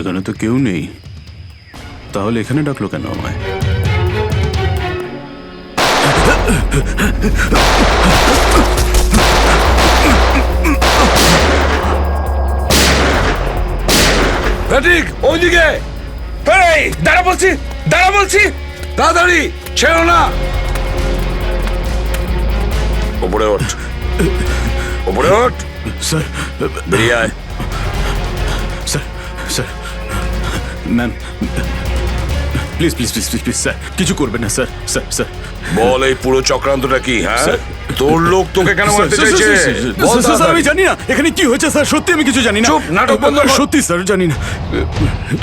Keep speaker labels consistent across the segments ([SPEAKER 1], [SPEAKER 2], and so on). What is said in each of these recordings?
[SPEAKER 1] এখানে তো কেউ নেই, তাহলে এখানে ডাকলো কেন আমায়?
[SPEAKER 2] ঠিক ওইদিকে। এই দাঁড়া বলছি, দাঁড়া বলছি, তাড়াতাড়ি ছেড়ো না। ওপরে ওঠ, ওপরে ওঠ।
[SPEAKER 1] স্যার,
[SPEAKER 2] বেরিয়ে আয়।
[SPEAKER 1] Sir, sir, ma'am, please please please please please sir, কিছু করবেন না স্যার। স্যার, স্যার,
[SPEAKER 2] বল এই পুরো চক্রান্তটা কি? হ্যাঁ,
[SPEAKER 1] স্যার।
[SPEAKER 2] তোর লোক তোকে কেন মারতে চাইছে? বল
[SPEAKER 1] স্যার, আমি
[SPEAKER 2] তাড়াতাড়ি।
[SPEAKER 1] জানি না এখানে কি হয়েছে স্যার, সত্যি আমি কিছু জানি না।
[SPEAKER 2] চুপ, নাটক বন্ধ কর।
[SPEAKER 1] সত্যি স্যার জানি না।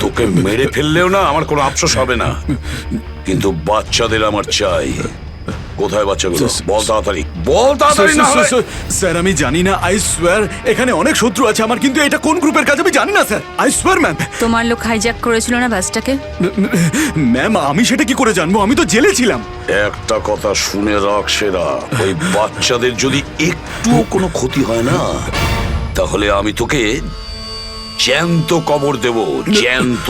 [SPEAKER 2] তোকে মেরে ফেললেও না আমার কোনো আফসোস হবে না, কিন্তু বাচ্চাদের আমার চাই। কোথায় বাচ্চাগুলো? বল তাড়াতাড়ি, বল তাড়াতাড়ি। না হলে
[SPEAKER 1] স্যার আমি জানি না, আই সোয়ার এখানে অনেক শত্রু আছে আমার, কিন্তু এটা কোন গ্রুপের কাজ আমি জানি না স্যার, আই সোয়ার ম্যাম।
[SPEAKER 3] তোমার লোক হাইজ্যাক করেছিল না বাসটাকে?
[SPEAKER 1] ম্যাম আমি সেটা কি করে জানবো, আমি তো জেলে ছিলাম।
[SPEAKER 2] একটা কথা শুনে রাখ সেরা, ওই বাচ্চাদের যদি একটুও কোনো ক্ষতি হয় না, তাহলে আমি তোকে জ্যান্ত কবর দেব, জ্যান্ত।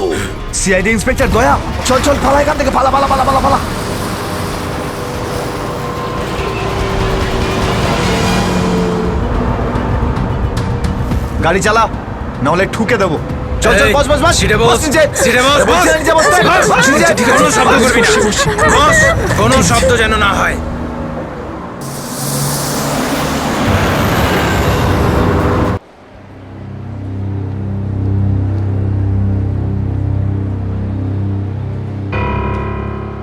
[SPEAKER 4] সিআইডি ইন্সপেক্টর দয়া, চল চল পালা এখান থেকে, পালা পালা পালা পালা পালা। গাড়ি চালা, নাহলে ঠুকে দেবো। চল চল, বস বস বস।
[SPEAKER 5] সিটে বস,
[SPEAKER 4] বস নিচে।
[SPEAKER 5] সিটে বস, বস।
[SPEAKER 4] নিচে বস, বস নিচে।
[SPEAKER 5] কোনো শব্দ করবি না, বস, কোনো শব্দ যেন না হয়।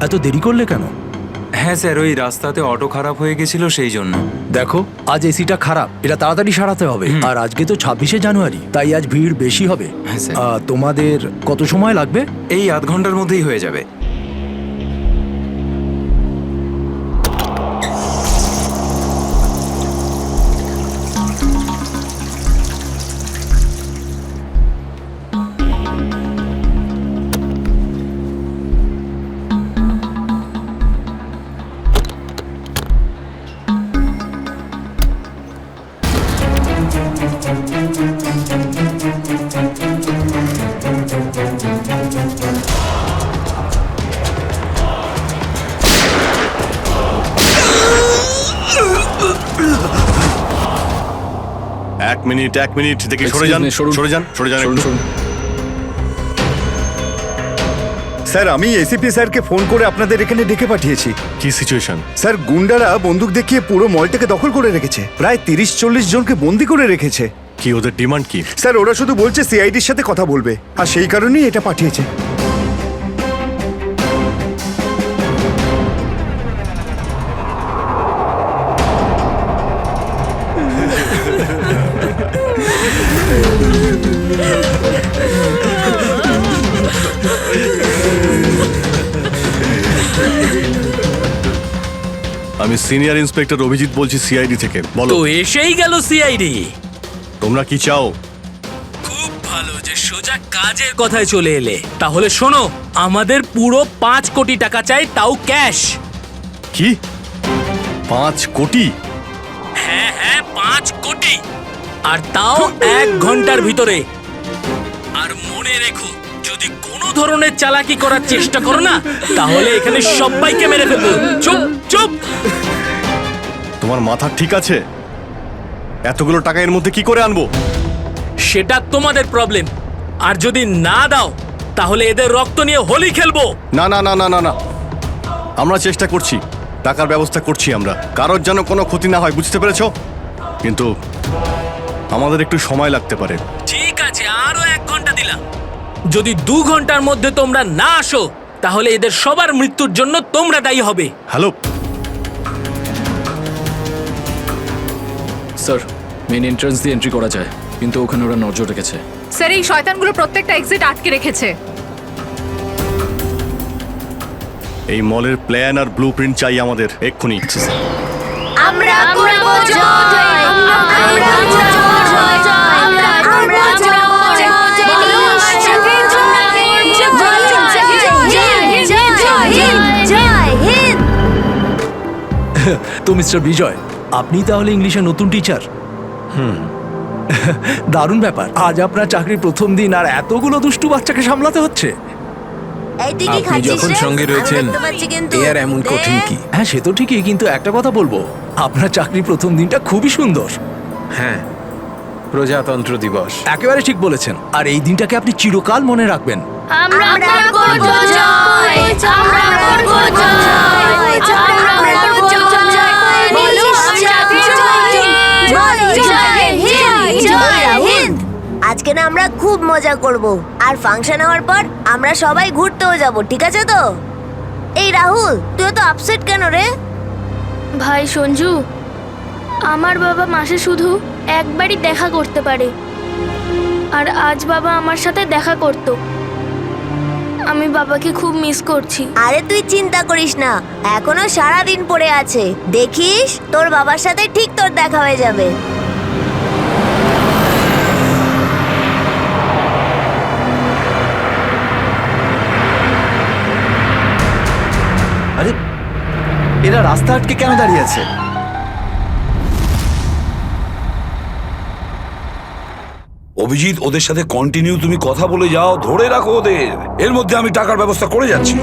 [SPEAKER 6] এত দেরি করলে কেন?
[SPEAKER 7] হ্যাঁ স্যার, ওই রাস্তাতে অটো খারাপ হয়ে গেছিল সেই জন্য।
[SPEAKER 6] দেখো আজ এসিটা খারাপ, এটা তাড়াতাড়ি সারাতে হবে। আর আজকে তো 26শে জানুয়ারি, তাই আজ ভিড় বেশি হবে।
[SPEAKER 7] হ্যাঁ, স্যার।
[SPEAKER 6] তোমাদের কত সময় লাগবে?
[SPEAKER 7] এই আধ ঘন্টার মধ্যেই হয়ে যাবে।
[SPEAKER 8] এক মিনিট দেখে সরে যান, সরে যান, সরে যান একটু।
[SPEAKER 4] স্যার আমি এসিপি স্যারকে ফোন করে আপনাদের এখানে ডেকে পাঠিয়েছি।
[SPEAKER 8] কি সিচুয়েশন?
[SPEAKER 4] স্যার গুন্ডারা বন্দুক দেখিয়ে পুরো মলটাকে দখল করে রেখেছে, প্রায় 30-40 জনকে বন্দি করে রেখেছে।
[SPEAKER 8] কি ওদের ডিমান্ড কি?
[SPEAKER 4] স্যার ওরা শুধু বলছে সিআইডির সাথে কথা বলবে, আর সেই কারণেই এটা পাঠিয়েছে।
[SPEAKER 8] আমি সিনিয়র ইন্সপেক্টর অভিজিৎ বলছি সিআইডি থেকে। বলো
[SPEAKER 5] তো এসেই গেল সিআইডি।
[SPEAKER 8] তোমরা কি চাও?
[SPEAKER 5] খুব ভালো যে সোজা কাজের কথায় চলে এলে। তাহলে শোনো, আমাদের পুরো 5 কোটি টাকা চাই, তাও ক্যাশ।
[SPEAKER 8] কি 5 কোটি?
[SPEAKER 5] হ্যাঁ হ্যাঁ, 5 কোটি, আর তাও 1 ঘন্টার ভিতরে। আর মনে রেখো, যদি কোনো ধরনের চালাকি করার চেষ্টা করো না, তাহলে এখানে সবাইকে মেরে ফেলবো। চুপ চুপ।
[SPEAKER 8] তোমার মাথা ঠিক আছে? এতগুলো টাকা এর মধ্যে কি করে আনবো?
[SPEAKER 5] সেটা তোমাদের প্রবলেম। আর যদি না দাও, তাহলে এদের রক্ত নিয়ে হোলি খেলবো।
[SPEAKER 8] না না না না না না, আমরা চেষ্টা করছি, টাকার ব্যবস্থা করছি আমরা, কারোর যেন কোনো ক্ষতি না হয়, বুঝতে পেরেছো? কিন্তু আমাদের একটু সময় লাগতে পারে।
[SPEAKER 5] ঠিক আছে, আরো 1 ঘন্টা দিলাম। যদি 2 ঘন্টার মধ্যে তোমরা না আসো, তাহলে এদের সবার মৃত্যুর জন্য তোমরা দায়ী হবে।
[SPEAKER 8] হ্যালো
[SPEAKER 9] স্যার, মেন এন্ট্রান্স দিয়ে এন্ট্রি করা যায়, কিন্তু ওখানে ওরা নজর রেখেছে।
[SPEAKER 3] স্যার এই শয়তানগুলো প্রত্যেকটা এক্সিট আটকে রেখেছে।
[SPEAKER 8] এই মলের প্ল্যান আর ব্লুপ্রিন্ট চাই আমাদের এক্ষুনি।
[SPEAKER 3] আমরা করব জয়, আমরা করব জয়, আমরা করব জয়,
[SPEAKER 6] তো মিস্টার বিজয়, আপনি তাহলে ইংলিশের নতুন টিচার? দারুণ ব্যাপার, আজ আপনার চাকরির প্রথম দিন আর এতগুলো দুষ্টু বাচ্চাকে সামলাতে হচ্ছে।
[SPEAKER 3] এই তুই কি
[SPEAKER 9] আপনি
[SPEAKER 3] খাচ্ছিস
[SPEAKER 9] যখন
[SPEAKER 3] রে?
[SPEAKER 9] সঙ্গে
[SPEAKER 3] আমি
[SPEAKER 9] রয়েছেন,
[SPEAKER 3] দেখতে পাচ্ছি কিন্তু।
[SPEAKER 9] এ আর এমন
[SPEAKER 3] দে।
[SPEAKER 9] কঠিন কি?
[SPEAKER 6] হ্যাঁ সে তো ঠিকই, কিন্তু একটা কথা বলবো, আপনার চাকরির প্রথম দিনটা খুবই সুন্দর।
[SPEAKER 9] হ্যাঁ, প্রজাতন্ত্র দিবস।
[SPEAKER 6] একেবারে ঠিক বলেছেন, আর এই দিনটাকে আপনি চিরকাল মনে রাখবেন।
[SPEAKER 3] আমরা করব জয়, আমরা করব জয়, আমরা করব জয়, বলো সাথে জয়, জয় হিন্দ, জয় হিন্দ। আজকে না আমরা খুব মজা করব, আর ফাংশন হওয়ার পর আমরা সবাই ঘুরতেও যাব, ঠিক আছে তো? এই রাহুল, তুই তো আপসেট কেন রে?
[SPEAKER 10] ভাই সঞ্জু, আমার বাবা মাসে শুধু একবারই দেখা করতে পারে, আর আজ বাবা আমার সাথে দেখা করত। আমি বাবাকে খুব মিস করছি।
[SPEAKER 3] আরে তুই চিন্তা করিস না, এখনো সারা দিন পড়ে আছে, দেখিস তোর বাবার সাথে ঠিক তোর দেখা হয়ে যাবে।
[SPEAKER 4] আরে এরা রাস্তা আটকে কেন দাঁড়িয়ে আছে?
[SPEAKER 2] অভিজিৎ, ওদের সাথে কন্টিনিউ তুমি কথা বলে যাও, ধরে রাখো ওদের। এর মধ্যে আমি টাকার ব্যবস্থা করে যাচ্ছি।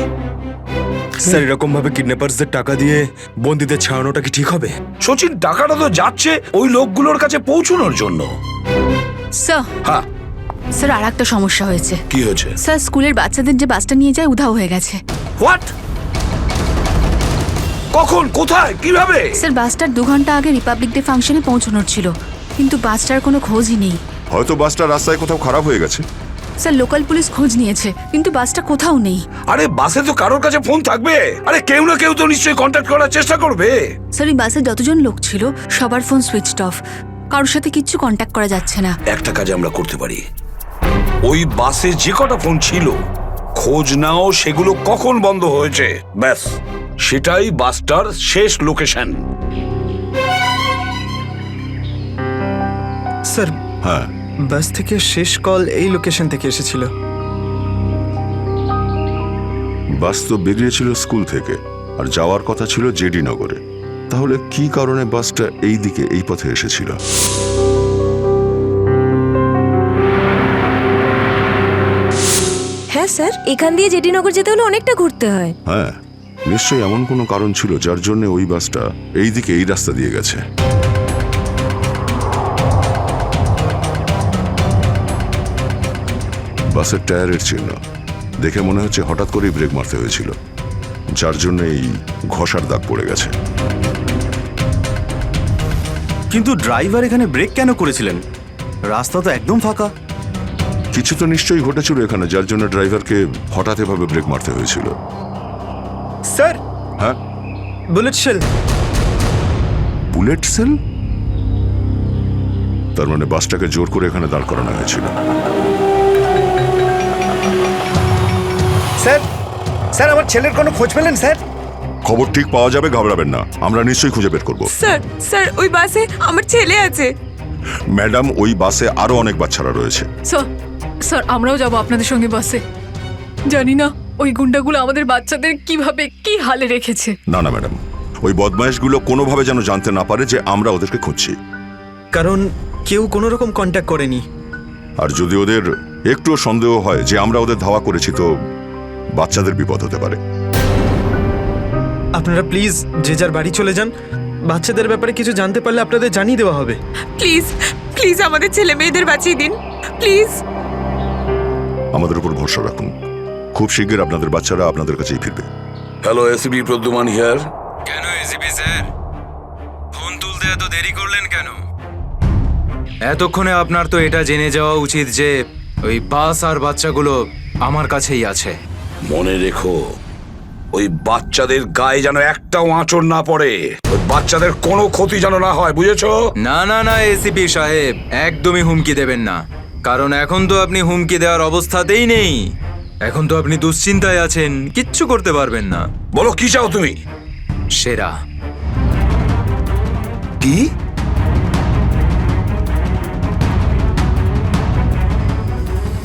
[SPEAKER 4] স্যার এরকম ভাবে কিডন্যাপার্সদের টাকা দিয়ে বন্দীদের ছাড়ানোটা কি ঠিক হবে?
[SPEAKER 2] সচিন, টাকাটা তো যাচ্ছে ওই লোকগুলোর কাছে পৌঁছানোর জন্য।
[SPEAKER 11] স্যার
[SPEAKER 2] হ্যাঁ,
[SPEAKER 11] স্যার আর একটা সমস্যা হয়েছে।
[SPEAKER 2] কি হয়েছে?
[SPEAKER 11] স্যার স্কুলের বাচ্চাদের যে বাসটা নিয়ে যায় উধাও হয়ে গেছে।
[SPEAKER 2] হোয়াট? কখন, কোথায়, কিভাবে?
[SPEAKER 11] স্যার বাসটার 2 ঘন্টা আগে রিপাবলিক ডে ফাংশনে পৌঁছানোর ছিল, কিন্তু বাসটার কোনো খোঁজই নেই।
[SPEAKER 12] হয়তো বাসটা রাস্তায় কোথাও খারাপ হয়ে গেছে।
[SPEAKER 11] স্যার লোকাল পুলিশ খোঁজ নিয়েছে, কিন্তু বাসটা কোথাও নেই।
[SPEAKER 2] আরে বাসে তো কারোর কাছে ফোন থাকবে, আরে কেউ না কেউ তো নিশ্চয়ই কন্ট্যাক্ট করার চেষ্টা করবে।
[SPEAKER 11] স্যার এই বাসে যতজন লোক ছিল সবার ফোন সুইচড অফ, কারোর সাথে কিচ্ছু কন্ট্যাক্ট করা যাচ্ছে না।
[SPEAKER 2] একটা কাজ আমরা করতে পারি, ওই বাসে যে কটা ফোন ছিল খোঁজ নাও সেগুলো কখন বন্ধ হয়েছে, ব্যাস সেটাই বাসটার শেষ লোকেশন।
[SPEAKER 4] স্যার
[SPEAKER 12] হ্যাঁ,
[SPEAKER 4] বাস থেকে শেষ কল এই লোকেশন থেকে এসেছিল।
[SPEAKER 12] বাস তো বেরিয়েছিল স্কুল থেকে আর যাওয়ার কথা ছিল জেডি নগরে। তাহলে কি কারণে বাসটা এই দিকে এই পথে এসেছিল?
[SPEAKER 3] হ্যাঁ স্যার, এখান দিয়ে জেডিনগর যেতে হলে অনেকটা ঘুরতে হয়।
[SPEAKER 12] হ্যাঁ, নিশ্চয়ই এমন কোনো কারণ ছিল যার জন্য ওই বাসটা এই দিকে এই রাস্তা দিয়ে গেছে। বাসের টায়ারের চিহ্ন দেখে মনে হচ্ছে হঠাৎ করেই ব্রেক মারতে হয়েছিল, যার জন্য এই ঘষার দাগ পড়ে গেছে।
[SPEAKER 4] কিন্তু ড্রাইভার এখানে ব্রেক কেন করেছিলেন? রাস্তা তো একদম ফাঁকা।
[SPEAKER 12] কিছু তো নিশ্চয়ই ঘটেছিল এখানে, যার জন্য ড্রাইভারকে হঠাৎ এভাবে ব্রেক মারতে হয়েছিল।
[SPEAKER 4] স্যার,
[SPEAKER 12] হ্যাঁ,
[SPEAKER 4] বুলেট শেল।
[SPEAKER 12] Bullet sell? তার মানে বাসটাকে জোর করে এখানে দাঁড় করানো হয়েছিল।
[SPEAKER 4] স্যার, স্যার আমার ছেলের কোনো খোঁজ পেলেন স্যার?
[SPEAKER 12] খবর ঠিক পাওয়া যাবে, ঘাবড়াবেন না, আমরা নিশ্চয়ই খুঁজে বের করব।
[SPEAKER 3] স্যার, স্যার ওই বাসে আমার ছেলে আছে।
[SPEAKER 12] ম্যাডাম, ওই বাসে আরো অনেক বাচ্চারা রয়েছে।
[SPEAKER 11] স্যার স্যার আমরাও যাব আপনাদের সঙ্গে বাসে। জানি না ওই গুন্ডাগুলো আমাদের বাচ্চাদের কিভাবে কি হালে রেখেছে।
[SPEAKER 12] না না ম্যাডাম, ওই বদমাইশগুলো কোনোভাবে যেন জানতে না পারে যে আমরা ওদেরকে খুঁজছি।
[SPEAKER 4] কারণ কেউ কোনো রকম কন্ট্যাক্ট করেনি।
[SPEAKER 12] আর যদি ওদের একটুও সন্দেহ হয় যে আমরা ওদের ধাওয়া করেছি, তো বাচ্চাদের বিপদ হতে পারে।
[SPEAKER 4] আপনারা প্লিজ যে যার বাড়ি চলে যান। বাচ্চাদের ব্যাপারে কিছু জানতে পারলে আপনাদের জানিয়ে দেওয়া হবে।
[SPEAKER 3] প্লিজ প্লিজ আমাদের ছেলে মেয়েদের বাঁচিয়ে দিন প্লিজ।
[SPEAKER 12] আমাদের উপর ভরসা রাখুন, খুব শীঘ্র আপনাদের বাচ্চারা আপনাদের কাছেই ফিরবে।
[SPEAKER 2] Hello, ACP Pradyuman here.
[SPEAKER 7] কেন এসিপি স্যার, ফোন তুলতে এত দেরি করলেন কেন? এতক্ষণে আপনার তো এটা জেনে যাওয়া উচিত যে ওই বাস আর বাচ্চাগুলো আমার কাছেই আছে।
[SPEAKER 2] মনে রেখো, ওই বাচ্চাদের গায়ে যেন একটাও আঁচড় না পড়ে, ওই বাচ্চাদের কোনো ক্ষতি যেন না হয়, বুঝেছো?
[SPEAKER 7] না না না এসিপি সাহেব, একদমই হুমকি দেবেন না, কারণ এখন তো আপনি হুমকি দেওয়ার অবস্থাতেই নেই। এখন তো আপনি দুশ্চিন্তায় আছেন, কিচ্ছু করতে পারবেন না।
[SPEAKER 2] বলো কি চাও তুমি?
[SPEAKER 7] সেরা।
[SPEAKER 2] কি?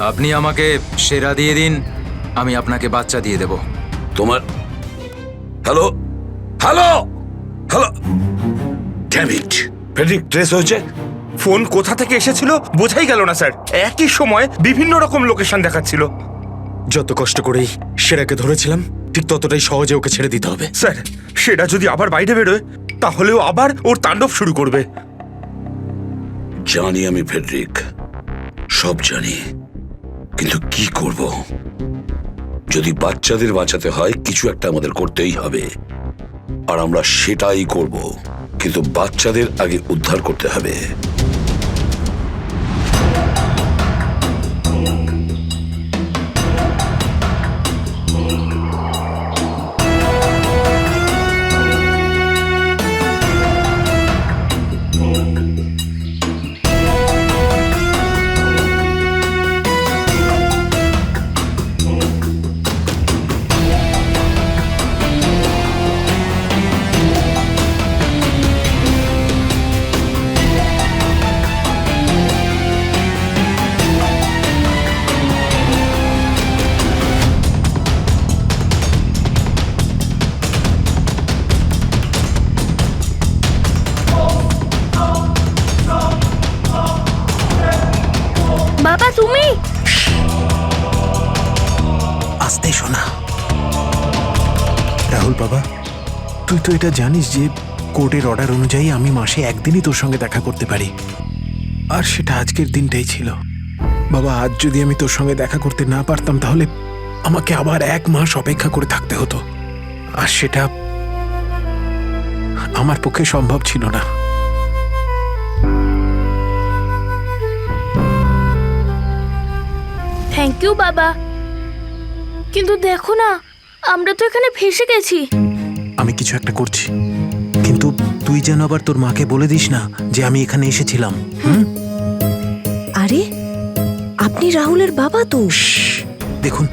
[SPEAKER 7] আপনি আমাকে সেরা দিয়ে দিন, আমি আপনাকে বাচ্চা দিয়ে দেব।
[SPEAKER 2] তোমার hello hello hello, damn it, Friedrich trace হয়েছে,
[SPEAKER 13] ফোন কোথা থেকে এসেছিল বোঝাই গেল না স্যার। একই সময় বিভিন্ন রকম লোকেশন দেখাচ্ছিল।
[SPEAKER 14] যত কষ্ট করেই সেরাকে ধরেছিলাম, ঠিক ততটাই সহজে ওকে ছেড়ে দিতে হবে।
[SPEAKER 13] স্যার, সেটা যদি আবার বাইরে বেরোয় তাহলেও আবার ওর তাণ্ডব শুরু করবে।
[SPEAKER 2] জানি আমি ফেডরিক, সব জানি, কিন্তু কি করব? যদি বাচ্চাদের বাঁচাতে হয় কিছু একটা আমাদের করতেই হবে, আর আমরা সেটাই করব। কিন্তু বাচ্চাদের আগে উদ্ধার করতে হবে।
[SPEAKER 10] বাবা তুমি
[SPEAKER 15] আস্তে শোনা। রাহুল বাবা, তুই তো এটা জানিস যে কোর্টের অর্ডার অনুযায়ী আমি মাসে একদিনই তোর সঙ্গে দেখা করতে পারি, আর সেটা আজকের দিনটাই ছিল। বাবা, আজ যদি আমি তোর সঙ্গে দেখা করতে না পারতাম তাহলে আমাকে আবার 1 মাস অপেক্ষা করে থাকতে হতো, আর সেটা আমার পক্ষে সম্ভব ছিল না।
[SPEAKER 10] থ্যাংক ইউ বাবা, কিন্তু দেখো না আমরা তো এখানে ফেসে গেছি।
[SPEAKER 15] আমি কিছু একটা করছি, কিন্তু তুই যেন আবার তোর মাকে বলে দিস না যে আমি এখানে এসেছিলাম।
[SPEAKER 3] আরে আপনি রাহুলের বাবা তো।
[SPEAKER 15] দেখুন,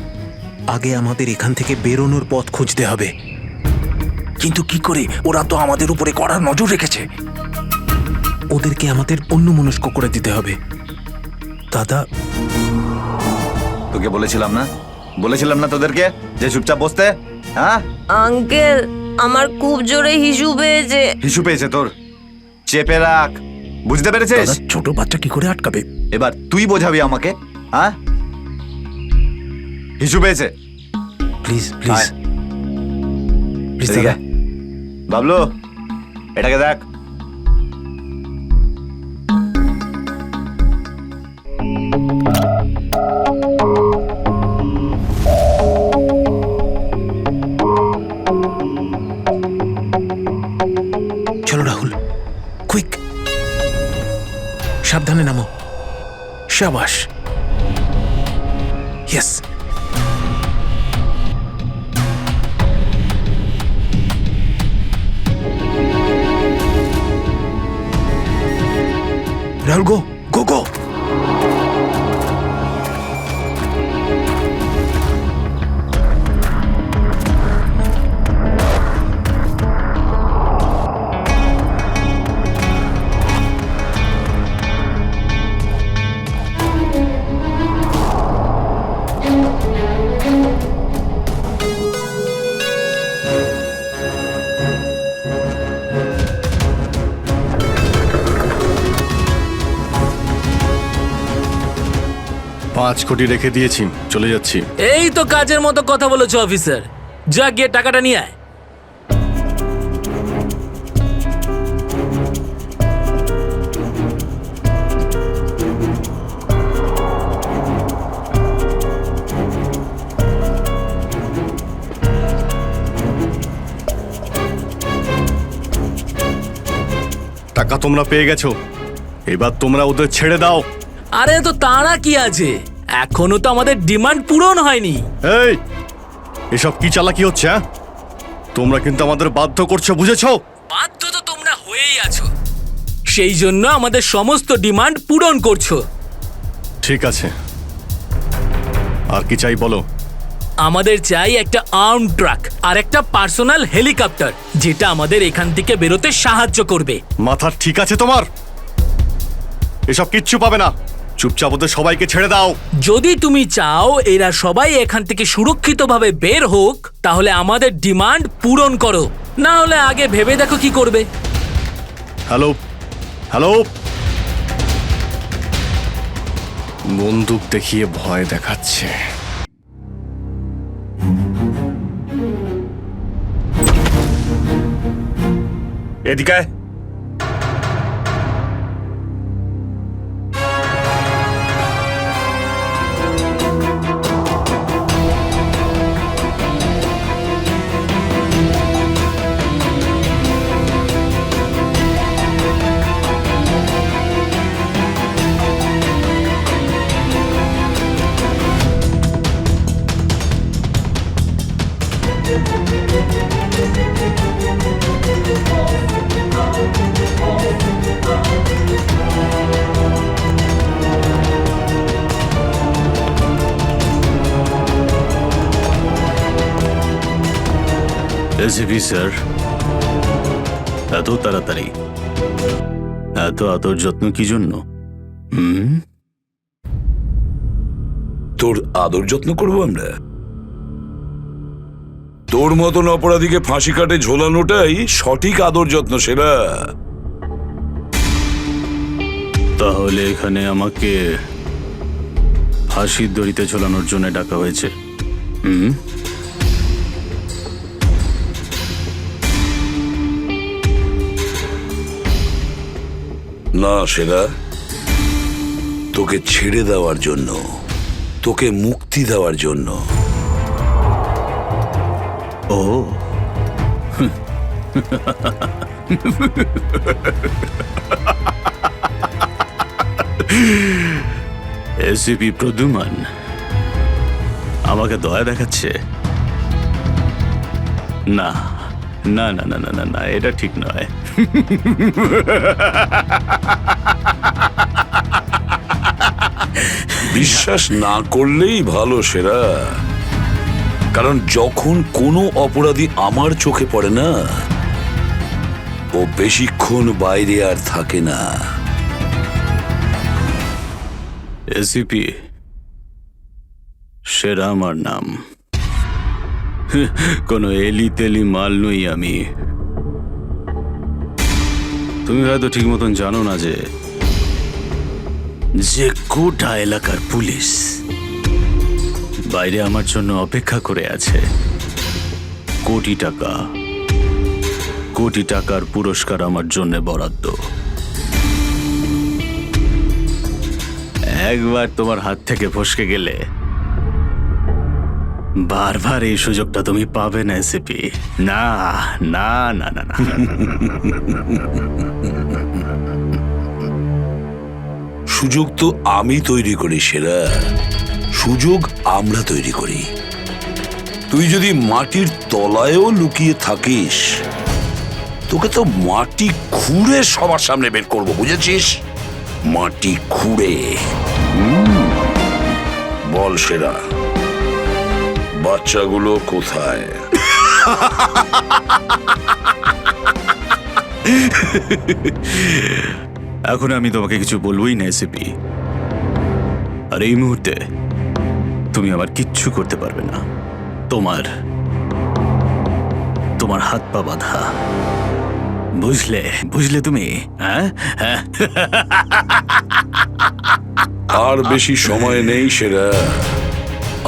[SPEAKER 15] আগে আমাদের এখান থেকে বেরোনোর পথ খুঁজতে হবে। কিন্তু কি করে? ওরা তো আমাদের উপরে কড়া নজর রেখেছে। ওদেরকে আমাদের অন্যমনস্ক করে দিতে হবে। দাদা,
[SPEAKER 4] তোকে বলেছিলাম না তোদেরকে যে চুপচাপ বসতে? হ্যাঁ
[SPEAKER 3] আঙ্কেল, আমার খুব জোরে হিসু পেয়েছে।
[SPEAKER 4] হিসু পেয়েছে তোর? চেপে রাখ, বুঝতে পেরেছিস?
[SPEAKER 15] ছোট বাচ্চা কি করে আটকাবে?
[SPEAKER 4] এবার তুই বোঝাবি আমাকে। হ্যাঁ, হিসু পেয়েছে।
[SPEAKER 15] প্লিজ প্লিজ প্লিজ দাদা।
[SPEAKER 4] বাবলু, এটাকে দেখ।
[SPEAKER 15] চলো রাহুল, কুইক, সাবধানে নামো। শাবাশ, ইয়েস। রাহুল, গো গো গো।
[SPEAKER 8] পাঁচ কোটি রেখে দিয়েছি, চলে যাচ্ছি।
[SPEAKER 5] এই তো কাজের মতো কথা বলেছো অফিসার, যা গিয়ে টাকাটা নিয়ে আয়।
[SPEAKER 8] টাকা তোমরা পেয়ে গেছো, এবার তোমরা ওদের ছেড়ে দাও।
[SPEAKER 5] আরে তো তারা কি আছে, এখনো তো আমাদের ডিমান্ড পূরণ হয়নি।
[SPEAKER 8] এই, এসব কি চালাকি হচ্ছে? হ্যাঁ, তোমরা কিন্তু আমাদের বাধ্য করছো, বুঝেছো?
[SPEAKER 5] বাধ্য তো তোমরা হয়েই আছো, সেই জন্য আমাদের সমস্ত ডিমান্ড পূরণ করছো।
[SPEAKER 8] ঠিক আছে, আর কি চাই বলো?
[SPEAKER 5] আমাদের চাই একটা আর্ম ট্রাক আর একটা পার্সোনাল হেলিকপ্টার, যেটা আমাদের এখান থেকে বেরোতে সাহায্য করবে।
[SPEAKER 8] মাথা ঠিক আছে তোমার? এসব কিচ্ছু পাবে না, চুপচাপ ওদের সবাইকে ছেড়ে দাও।
[SPEAKER 5] যদি তুমি চাও এরা সবাই এখান থেকে সুরক্ষিতভাবে বের হোক, তাহলে আমাদের ডিমান্ড পূরণ করো, না হলে আগে ভেবে দেখো কি করবে।
[SPEAKER 8] হ্যালো হ্যালো, বন্দুক দেখিয়ে ভয় দেখাচ্ছে।
[SPEAKER 13] এদিকে আয়।
[SPEAKER 1] এসিপি স্যার, এত তাড়াতাড়ি, এত আদর যত্ন কি জন্য?
[SPEAKER 2] তোর আদর যত্ন করবো আমরা? তোর মতন অপরাধীকে ফাঁসি কাটে ঝোলানোটাই সঠিক আদর যত্ন সেরা।
[SPEAKER 1] তাহলে এখানে আমাকে ফাঁসির দড়িতে ঝোলানোর জন্য ডাকা হয়েছে?
[SPEAKER 2] না সেরা, তোকে ছেড়ে দেওয়ার জন্য, তোকে মুক্তি দেওয়ার জন্য।
[SPEAKER 1] ও এসিপি প্রদ্যুমান আমাকে দয়া দেখাচ্ছে? না না না না না না না, এটা ঠিক নয়।
[SPEAKER 2] বিশ্বাস না করলেই ভালো সেরা, কারণ যখন কোনো অপরাধী আমার চোখে পড়ে না, ও বেশিক্ষণ বাইরে আর থাকে না।
[SPEAKER 1] এসিপি, সেরা আমার নাম। কোনো এলি তেলি মাল নই আমি। তুমি হয়তো ঠিক মতন জানো না যে গোটা এলাকার পুলিশ বাইরে আমার জন্য অপেক্ষা করে আছে। কোটি টাকার পুরস্কার আমার জন্য বরাদ্দ। একবার তোমার হাত থেকে ফসকে গেলে বারবার এই সুযোগটা তুমি পাবে না এসিপি। না না না না না।
[SPEAKER 2] সুযোগ তো আমি তৈরি করি সেরা, সুযোগ আমরা তৈরি করি। তুই যদি মাটির তলায়ও লুকিয়ে থাকিস, তোকে তো মাটি খুঁড়ে সবার সামনে বের করবো, বুঝেছিস? মাটি খুঁড়ে। বল সেরা, বাচ্চাগুলো কোথায়?
[SPEAKER 1] এখন আমি তোমাকে কিছু বলবোই না এসিপি। আর এই মুহূর্তে তুমি আমার কিচ্ছু করতে পারবে না। তোমার হাত পা বাঁধা। বুঝলে তুমি? হ্যাঁ,
[SPEAKER 2] আর বেশি সময় নেই সেরা,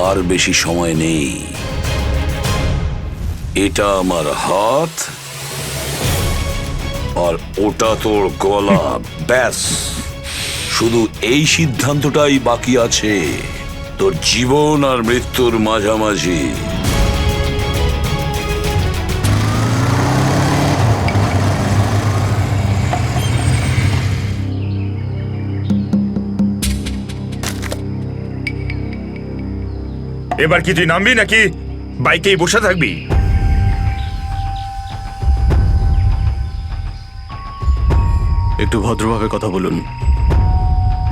[SPEAKER 2] আর বেশি সময় নেই। এটা আমার হাত, আর ওটা তোর গলা। ব্যাস, শুধু এই সিদ্ধান্তটাই বাকি আছে, তোর জীবন আর মৃত্যুর মাঝামাঝি।
[SPEAKER 13] এবার কি তুই নামবি নাকি বাইকেই বসে থাকবি?
[SPEAKER 1] একটু ভদ্রভাবে কথা বলুন।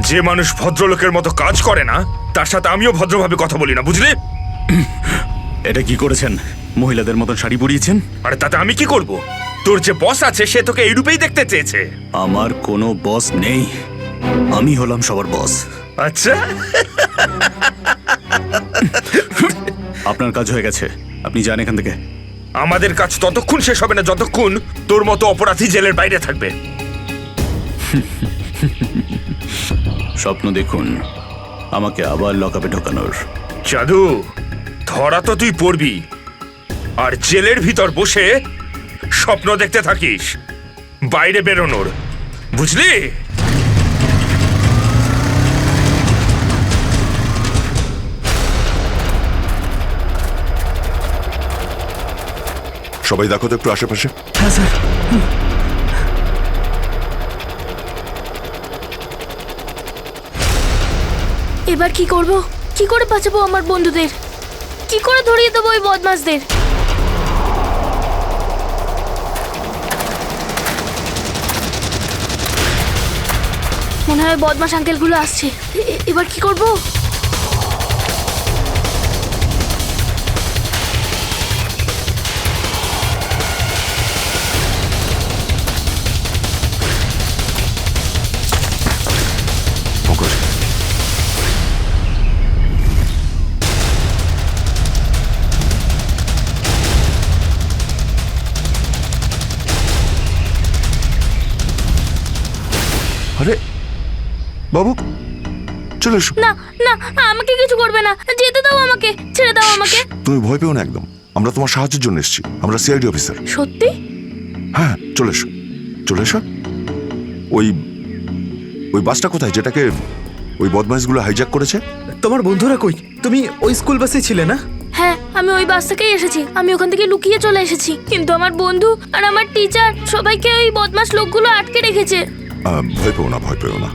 [SPEAKER 13] যে মানুষ ভদ্রলোকের মতো কাজ করে না, তার সাথে আমিও ভদ্রভাবে কথা বলি না, বুঝলি?
[SPEAKER 1] এটা কি করেছেন? মহিলাদের মতন শাড়ি পরিয়েছেন?
[SPEAKER 13] আরে তাতে আমি কি করব? তোর যে বস আছে সে তোকে এই রূপেই দেখতে চেয়েছে।
[SPEAKER 1] আমার কোনো বস নেই, আমি হলাম সবার বস।
[SPEAKER 13] আচ্ছা,
[SPEAKER 1] আপনার কাজ হয়ে গেছে, আপনি যান এখান থেকে।
[SPEAKER 13] আমাদের কাজ ততক্ষণ শেষ হবে না যতক্ষণ তোর মতো অপরাধী জেলের বাইরে থাকবে।
[SPEAKER 1] স্বপ্ন দেখুন, আমাকে আবার লকআপে ঢোকানোর।
[SPEAKER 13] জাদু, ধরা তো তুই পড়বি, আর জেলের ভিতর বসে স্বপ্ন দেখতে থাকিস বাইরে বেরোনোর, বুঝলি?
[SPEAKER 12] সবাই দেখো তো একটু আশেপাশে।
[SPEAKER 6] হ্যাঁ স্যার।
[SPEAKER 10] এবার কি করব? কি করে বাঁচাবো আমার বন্ধুদের? কি করে ধরিয়ে দেবো ওই বদমাশদের? মনে হয় বদমাশ আঙ্কেলগুলো আসছে। এবার কি করব?
[SPEAKER 12] আরে বাবু, চলে এসো।
[SPEAKER 10] না না, আমাকে কিছু করবে না, যেতে দাও আমাকে, ছেড়ে দাও আমাকে।
[SPEAKER 12] তুমি ভয় পেও না একদম, আমরা তোমার সাহায্যের জন্য এসেছি, আমরা সিআইডি অফিসার।
[SPEAKER 10] সত্যি?
[SPEAKER 12] হ্যাঁ, চলে এসো, চলে এসো। ওই ওই বাসটা কোথায় যেটাকে ওই বদমাইশগুলো হাইজ্যাক করেছে?
[SPEAKER 6] তোমার বন্ধুরা কই? তুমি ওই স্কুল বাসে ছিলে না?
[SPEAKER 10] হ্যাঁ, আমি ওই বাস থেকেই এসেছি। আমি ওখান থেকে লুকিয়ে চলে এসেছি, কিন্তু আমার বন্ধু আর আমার টিচার সবাইকে ওই বদমাশ লোকগুলো আটকে রেখেছে।
[SPEAKER 12] ভয় পেও না, ভয় পেও না,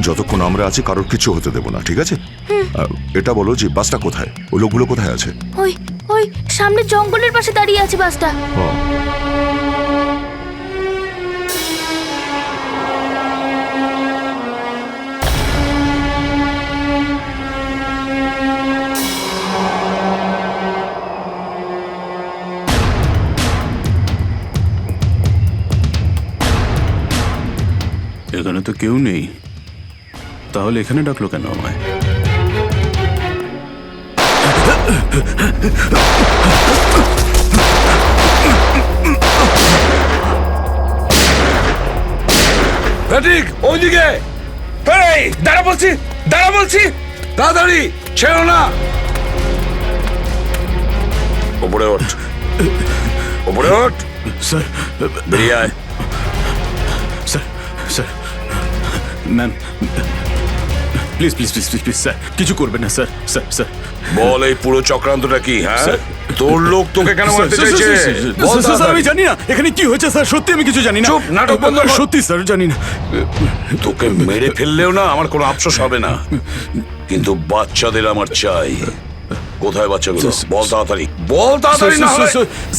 [SPEAKER 12] যতক্ষণ আমরা আছি কারোর কিছু হতে দেবো না, ঠিক আছে? এটা বলো যে বাসটা কোথায়, ওই লোকগুলো কোথায় আছে?
[SPEAKER 10] ওই ওই সামনে জঙ্গলের পাশে দাঁড়িয়ে আছে বাসটা।
[SPEAKER 1] এখানে তো কেউ নেই, তাহলে এখানে ডাকলো কেন আমায়?
[SPEAKER 2] ওইদিকে
[SPEAKER 13] দাঁড়া বলছি, দাঁড়া বলছি,
[SPEAKER 2] তাড়াতাড়ি ছেড়ো না। ওপরে ওঠ, ওপরে ওঠ।
[SPEAKER 1] স্যার,
[SPEAKER 2] বেরিয়ে আয়।
[SPEAKER 1] Sir, sir, ma'am, please please please please please sir, কিছু করবেন না স্যার। স্যার, স্যার,
[SPEAKER 2] বল এই পুরো চক্রান্তটা কি? হ্যাঁ,
[SPEAKER 1] স্যার।
[SPEAKER 2] তোর লোক তোকে কেন মারতে চাইছে? বল
[SPEAKER 1] স্যার, আমি জানি না এখানে কি হয়েছে স্যার, সত্যি আমি কিছু জানি না।
[SPEAKER 2] চুপ, নাটক বন্ধ কর।
[SPEAKER 1] সত্যি স্যার জানি না।
[SPEAKER 2] তোকে মেরে ফেললেও না আমার কোনো আফসোস হবে না, কিন্তু বাচ্চাদের আমার চাই। কোথায় বাচ্চাগুলো? বল তাড়াতাড়ি, বল তাড়াতাড়ি। না হলে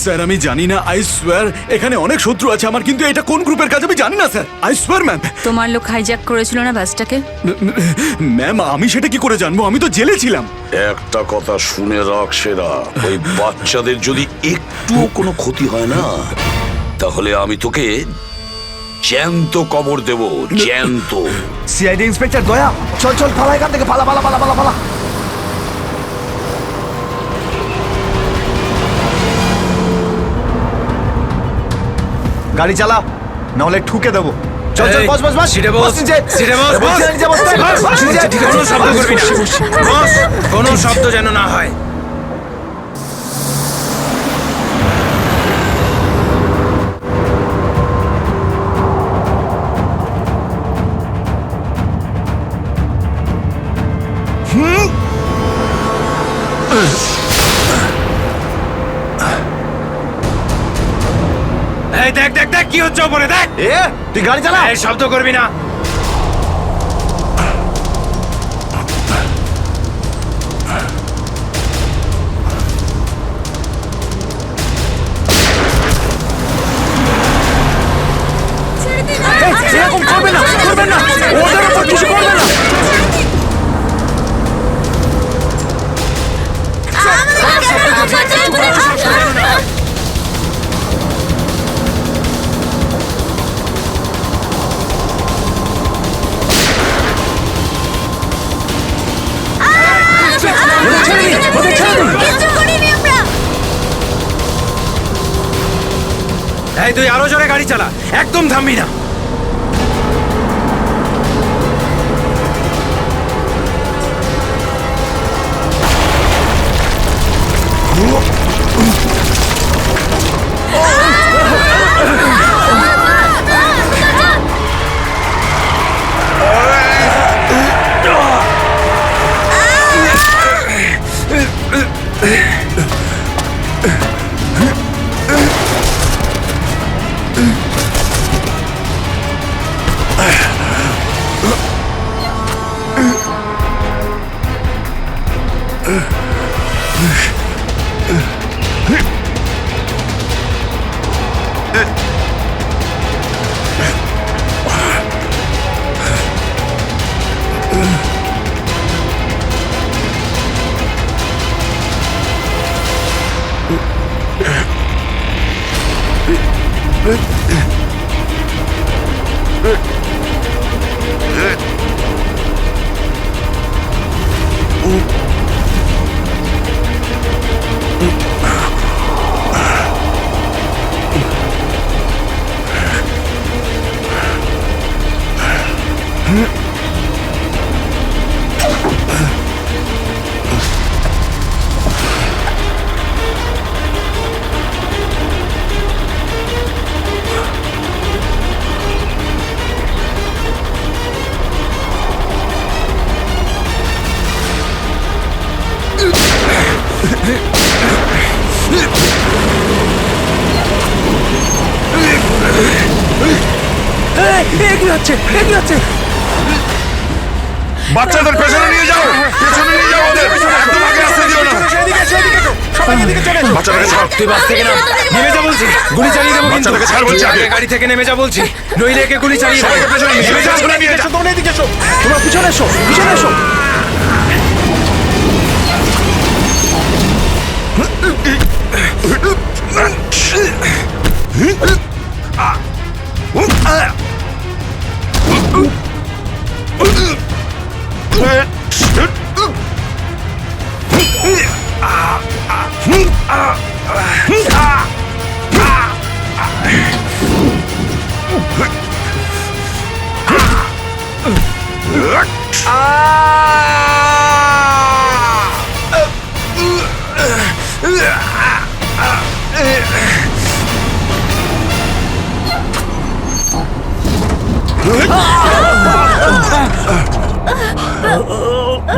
[SPEAKER 1] স্যার আমি জানি না, আই সোয়ার এখানে অনেক শত্রু আছে আমার, কিন্তু এটা কোন গ্রুপের কাজ আমি জানি না স্যার, আই সোয়ার ম্যাম।
[SPEAKER 3] তোমার লোক হাইজ্যাক করেছিল না বাসটাকে?
[SPEAKER 1] ম্যাম আমি সেটা কি করে জানবো, আমি তো জেলে ছিলাম।
[SPEAKER 2] একটা কথা শুনে রাখ সেরা, ওই বাচ্চাদের যদি একটুও কোনো ক্ষতি হয় না, তাহলে আমি তোকে জ্যান্ত কবর দেব, জ্যান্ত।
[SPEAKER 4] সিআইডি ইন্সপেক্টর দয়া, চল চল, পালা এখান থেকে, পালা পালা পালা পালা পালা। গাড়ি চালা, নাহলে ঠুকে দেবো। চল চল, বস বস বস,
[SPEAKER 7] সিটে বস,
[SPEAKER 4] নিচে।
[SPEAKER 7] সিটে বস,
[SPEAKER 4] বস
[SPEAKER 7] বস।
[SPEAKER 4] নিচে, বস, বস, বস, নিচে।
[SPEAKER 7] কোনো শব্দ করবি না, বস, কোনো শব্দ যেন না হয়। এই দেখ দেখ দেখ কি হচ্ছে ওপরে, দেখ।
[SPEAKER 4] তুই গাড়ি চালা।
[SPEAKER 7] এই শব্দ করবি না।
[SPEAKER 4] এরকম করবে না, করবেন না, ওদের উপর কিছু করবে না।
[SPEAKER 7] এই তুই আরো জোরে গাড়ি চালা, একদম থামবি না।
[SPEAKER 12] বাচ্চাদের পেছনে নিয়ে যাও, পেছনে নিয়ে যাও ওদের, একদম আগে আসতে দিও না। বাচ্চাটাকে ছাড়।
[SPEAKER 7] তুই বাস থেকে নাম, নেমে যা বলছি, গুলি চালিয়ে দেবো কিন্তু।
[SPEAKER 12] বাচ্চাটাকে ছাড় বলছি আগে।
[SPEAKER 7] গাড়ি থেকে নেমে যা বলছি, নইলে একে গুলি চালিয়ে দেবো।
[SPEAKER 12] সবাইকে পেছনে নিয়ে যাও, পেছনে নিয়ে যাও।
[SPEAKER 6] তোমরা পিছনে এসো, পিছনে এসো।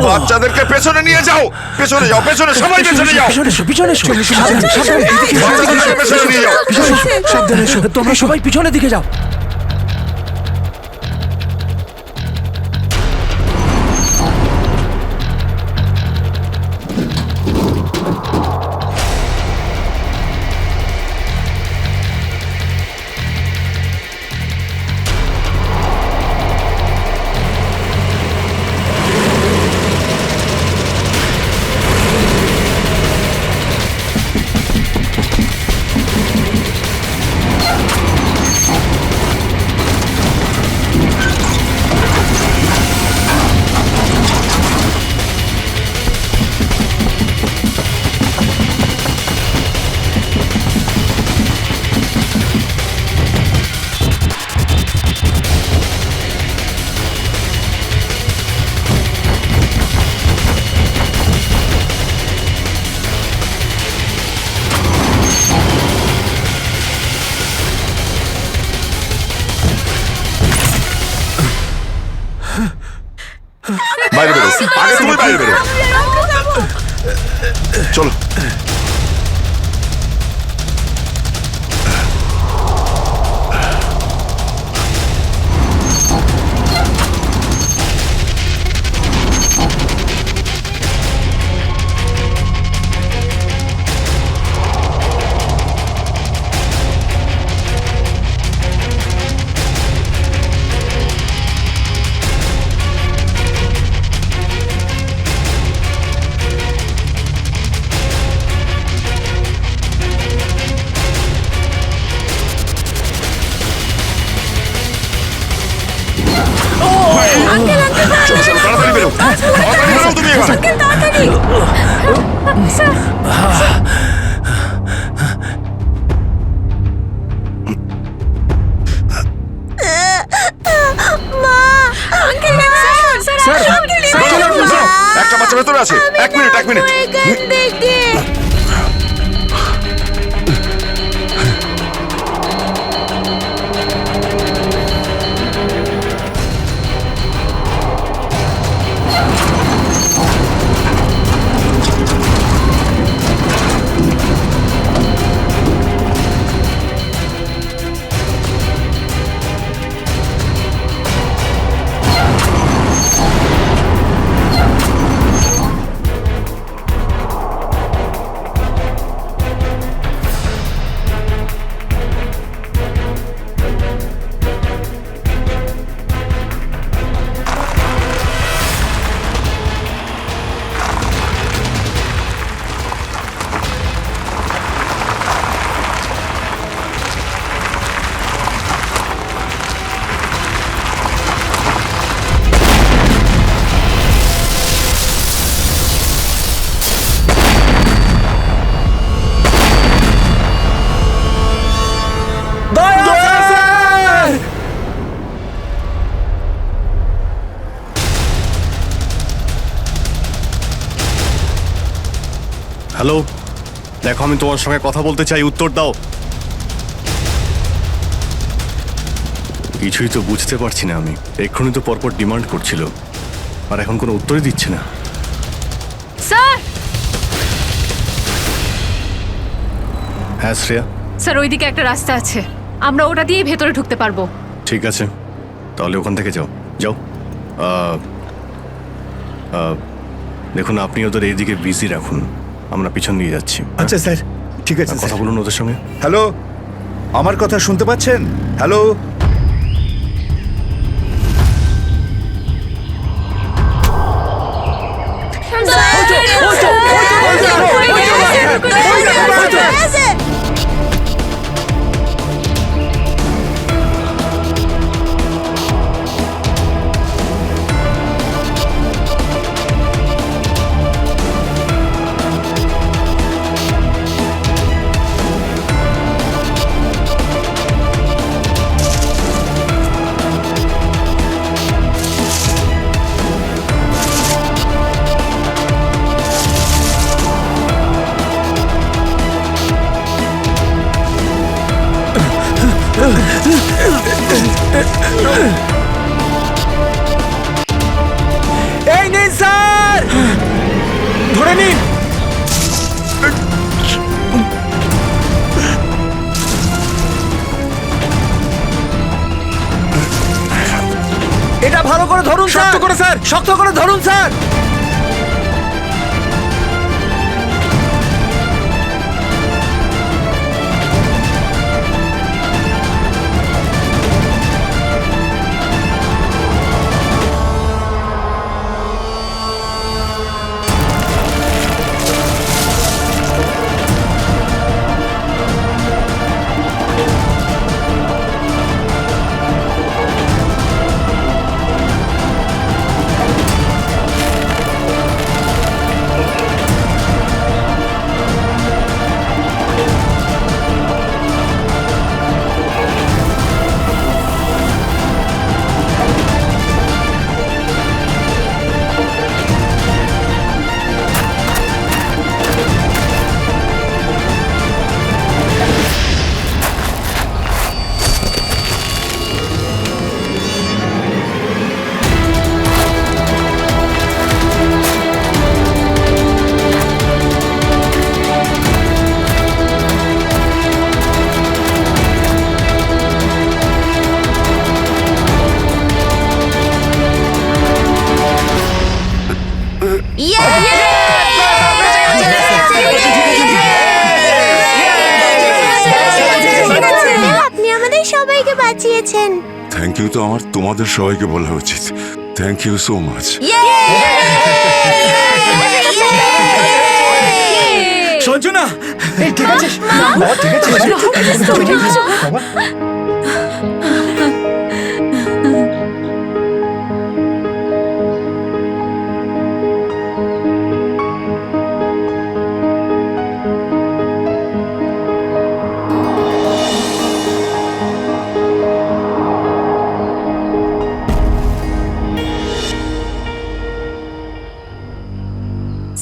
[SPEAKER 12] বাচ্চাদেরকে পেছনে নিয়ে যাও, পেছনে যাও, পেছনে, সবাই পেছনে যাও।
[SPEAKER 6] পিছনে এসো, পিছনে এসো। সাবধানে, সাবধানে।
[SPEAKER 12] বাচ্চাদেরকে পেছনে নিয়ে যাও।
[SPEAKER 6] সাবধানে এসো। তোমরা সবাই পিছনের দিকে যাও।
[SPEAKER 12] বাইরে বেরো, আগে তুমি বাইরে বেরো। চলো। চলো, চলো, তাড়াতাড়ি বেরো, তাড়াতাড়ি বেরো তুমি এবার। একটা বাচ্চা ভেতরে আছে, এক মিনিট, এক মিনিট।
[SPEAKER 8] হ্যালো, দেখো আমি তোমার সঙ্গে কথা বলতে চাই, উত্তর দাও। কিছুই তো বুঝতে পারছি না আমি। এক্ষুনি তো পরপর ডিমান্ড করছিল, আর এখন কোনো উত্তরই দিচ্ছে না।
[SPEAKER 11] স্যার
[SPEAKER 8] হ্যাঁ শ্রেয়া,
[SPEAKER 11] স্যার ওইদিকে একটা রাস্তা আছে, আমরা ওটা দিয়েই ভেতরে ঢুকতে পারবো।
[SPEAKER 8] ঠিক আছে, তাহলে ওখান থেকে যাও যাও। দেখুন, আপনি ওদের এইদিকে বিজি রাখুন, আমরা পিছন দিয়ে যাচ্ছি।
[SPEAKER 4] আচ্ছা স্যার, ঠিক আছে।
[SPEAKER 8] কথা বলুন ওদের সঙ্গে।
[SPEAKER 4] হ্যালো, আমার কথা শুনতে পাচ্ছেন? হ্যালো,
[SPEAKER 15] এই নিন স্যার, ধরে নিন।
[SPEAKER 6] এটা ভালো করে ধরুন স্যার।
[SPEAKER 15] শক্ত করে স্যার,
[SPEAKER 6] শক্ত করে ধরুন স্যার।
[SPEAKER 3] আপনি আমাদের সবাইকে বাঁচিয়েছেন।
[SPEAKER 12] থ্যাংক ইউ তো আমার তোমাদের সবাইকে বলা উচিত। Thank you so much.
[SPEAKER 4] Sanjana, ঠিক আছে, ঠিক আছে।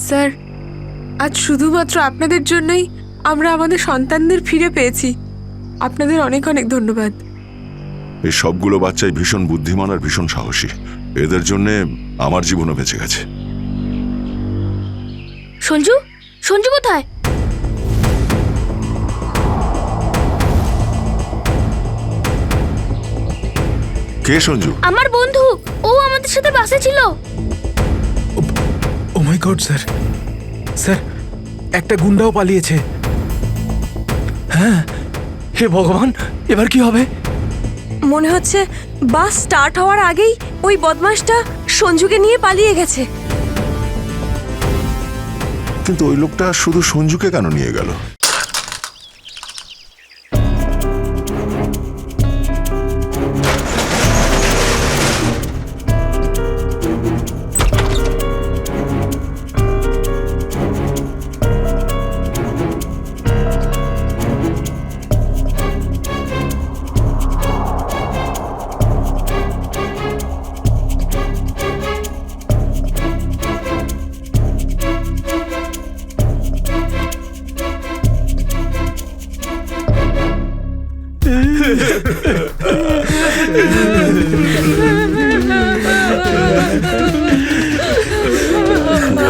[SPEAKER 11] স্যার, আজ শুধুমাত্র আপনাদের জন্যই আমরা আমাদের সন্তানদের ফিরে পেয়েছি। আপনাদের অনেক অনেক ধন্যবাদ।
[SPEAKER 12] এই সবগুলো বাচ্চাই ভীষণ বুদ্ধিমান আর ভীষণ সাহসী। এদের জন্যে আমার জীবনও বেঁচে গেছে।
[SPEAKER 10] সঞ্জু, সঞ্জু কোথায়?
[SPEAKER 12] কে সঞ্জু?
[SPEAKER 10] আমার বন্ধু, ও আমাদের সাথে বাসে ছিল।
[SPEAKER 15] ও মাই গড স্যার, স্যার একটা গুন্ডাও পালিয়েছে।
[SPEAKER 6] হ্যাঁ, হে ভগবান, এবার কি হবে?
[SPEAKER 3] মনে হচ্ছে বাস স্টার্ট হওয়ার আগেই ওই বদমাশটা সঞ্জুকে নিয়ে পালিয়ে গেছে।
[SPEAKER 12] কিন্তু ওই লোকটা শুধু সঞ্জুকে কেন নিয়ে গেল?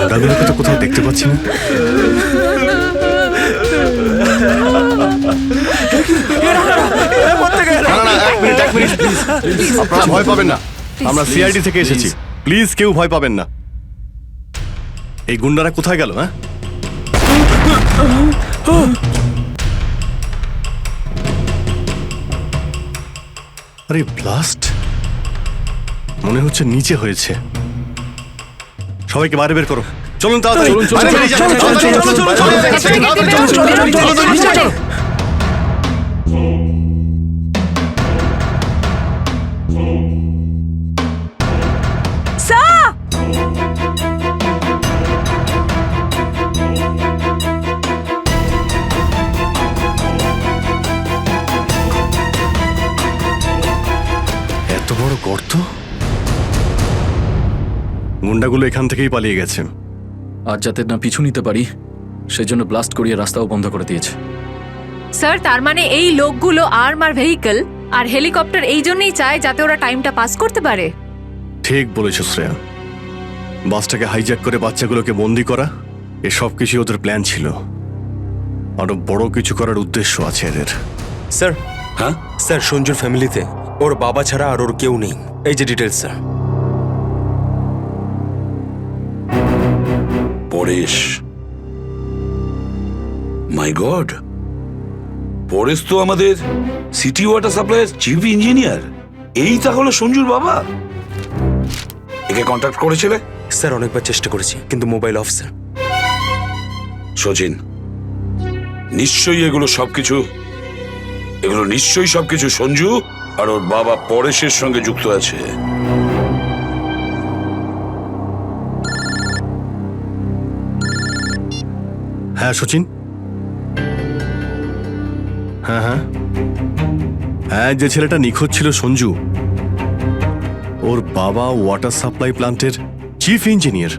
[SPEAKER 8] দাদাগুলোকে তো কোথাও দেখতে পাচ্ছি না। না, না, এক মিনিট, please। আপনারা ভয় পাবেন না, আমরা সিআইডি থেকে এসেছি। প্লিজ কেউ ভয় পাবেন না। এই গুন্ডারা কোথায় গেল? হ্যাঁ, আরে ব্লাস্ট মনে হচ্ছে নিচে হয়েছে। সবাইকে বাইরে বের করো, চলুন তাড়াতাড়ি। বাইরে বেরিয়ে যান, চলো। এত বড় গর্ত! গুন্ডাগুলো এখান থেকেই পালিয়ে গেছে।
[SPEAKER 9] আর যাতে না পিছু নিতে পারি সেজন্য ব্লাস্ট করিয়ে রাস্তাও বন্ধ করে দিয়েছে।
[SPEAKER 11] স্যার তার মানে এই লোকগুলো আর্মার ভেহিকল আর হেলিকপ্টার এই জন্যই চায় যাতে ওরা টাইমটা পাস করতে পারে।
[SPEAKER 8] ঠিক বলেছ শ্রেয়া, বাসটাকে হাইজ্যাক করে বাচ্চাগুলোকে বন্দি করা, এসব কিছু ওদের প্ল্যান ছিল। আরো বড় কিছু করার উদ্দেশ্য আছে এদের।
[SPEAKER 14] স্যার, হ্যাঁ স্যার, সঞ্জুর ফ্যামিলিতে ওর বাবা ছাড়া আর ওর কেউ নেই। এই যে ডিটেলস স্যার।
[SPEAKER 2] পরেশ, মাই গড, পরেশ তো আমাদের সিটি ওয়াটার সাপ্লাইয়ের চিফ ইঞ্জিনিয়ার। এই তাহলে সঞ্জুর বাবা। একে কন্ট্যাক্ট করেছিলে?
[SPEAKER 14] স্যার অনেকবার চেষ্টা করেছি কিন্তু মোবাইল অফ স্যার।
[SPEAKER 2] সচিন, নিশ্চয়ই এগুলো সবকিছু সঞ্জু আর ওর বাবা পরেশের সঙ্গে যুক্ত আছে।
[SPEAKER 8] হ্যাঁ সচিন, হ্যাঁ হ্যাঁ হ্যাঁ, যে ছেলেটা নিখোঁজ ছিল সঞ্জু, ওর বাবা ওয়াটার সাপ্লাই প্ল্যান্টের চিফ ইঞ্জিনিয়ার।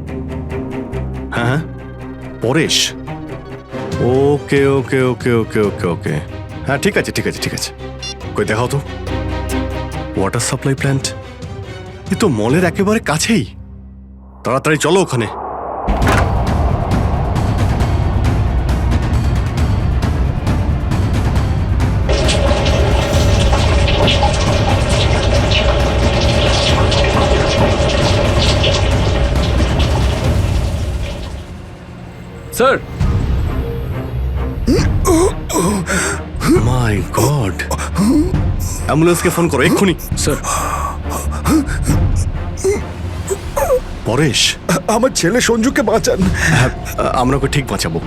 [SPEAKER 8] হ্যাঁ হ্যাঁ, পরেশ। ওকে ওকে ওকে ওকে ওকে ওকে হ্যাঁ, ঠিক আছে ঠিক আছে ঠিক আছে। কই দেখাও তো ওয়াটার সাপ্লাই প্ল্যান্ট। এ তো মলের একেবারে কাছেই। তাড়াতাড়ি চলো ওখানে।
[SPEAKER 9] স্যার,
[SPEAKER 8] মাই গড, অ্যাম্বুলেন্সকে ফোন করো এক্ষুনি।
[SPEAKER 9] স্যার,
[SPEAKER 8] পরেশ,
[SPEAKER 4] আমার ছেলে সঞ্জুকে বাঁচান।
[SPEAKER 8] হ্যাঁ, আমরা ওকে ঠিক বাঁচাবো,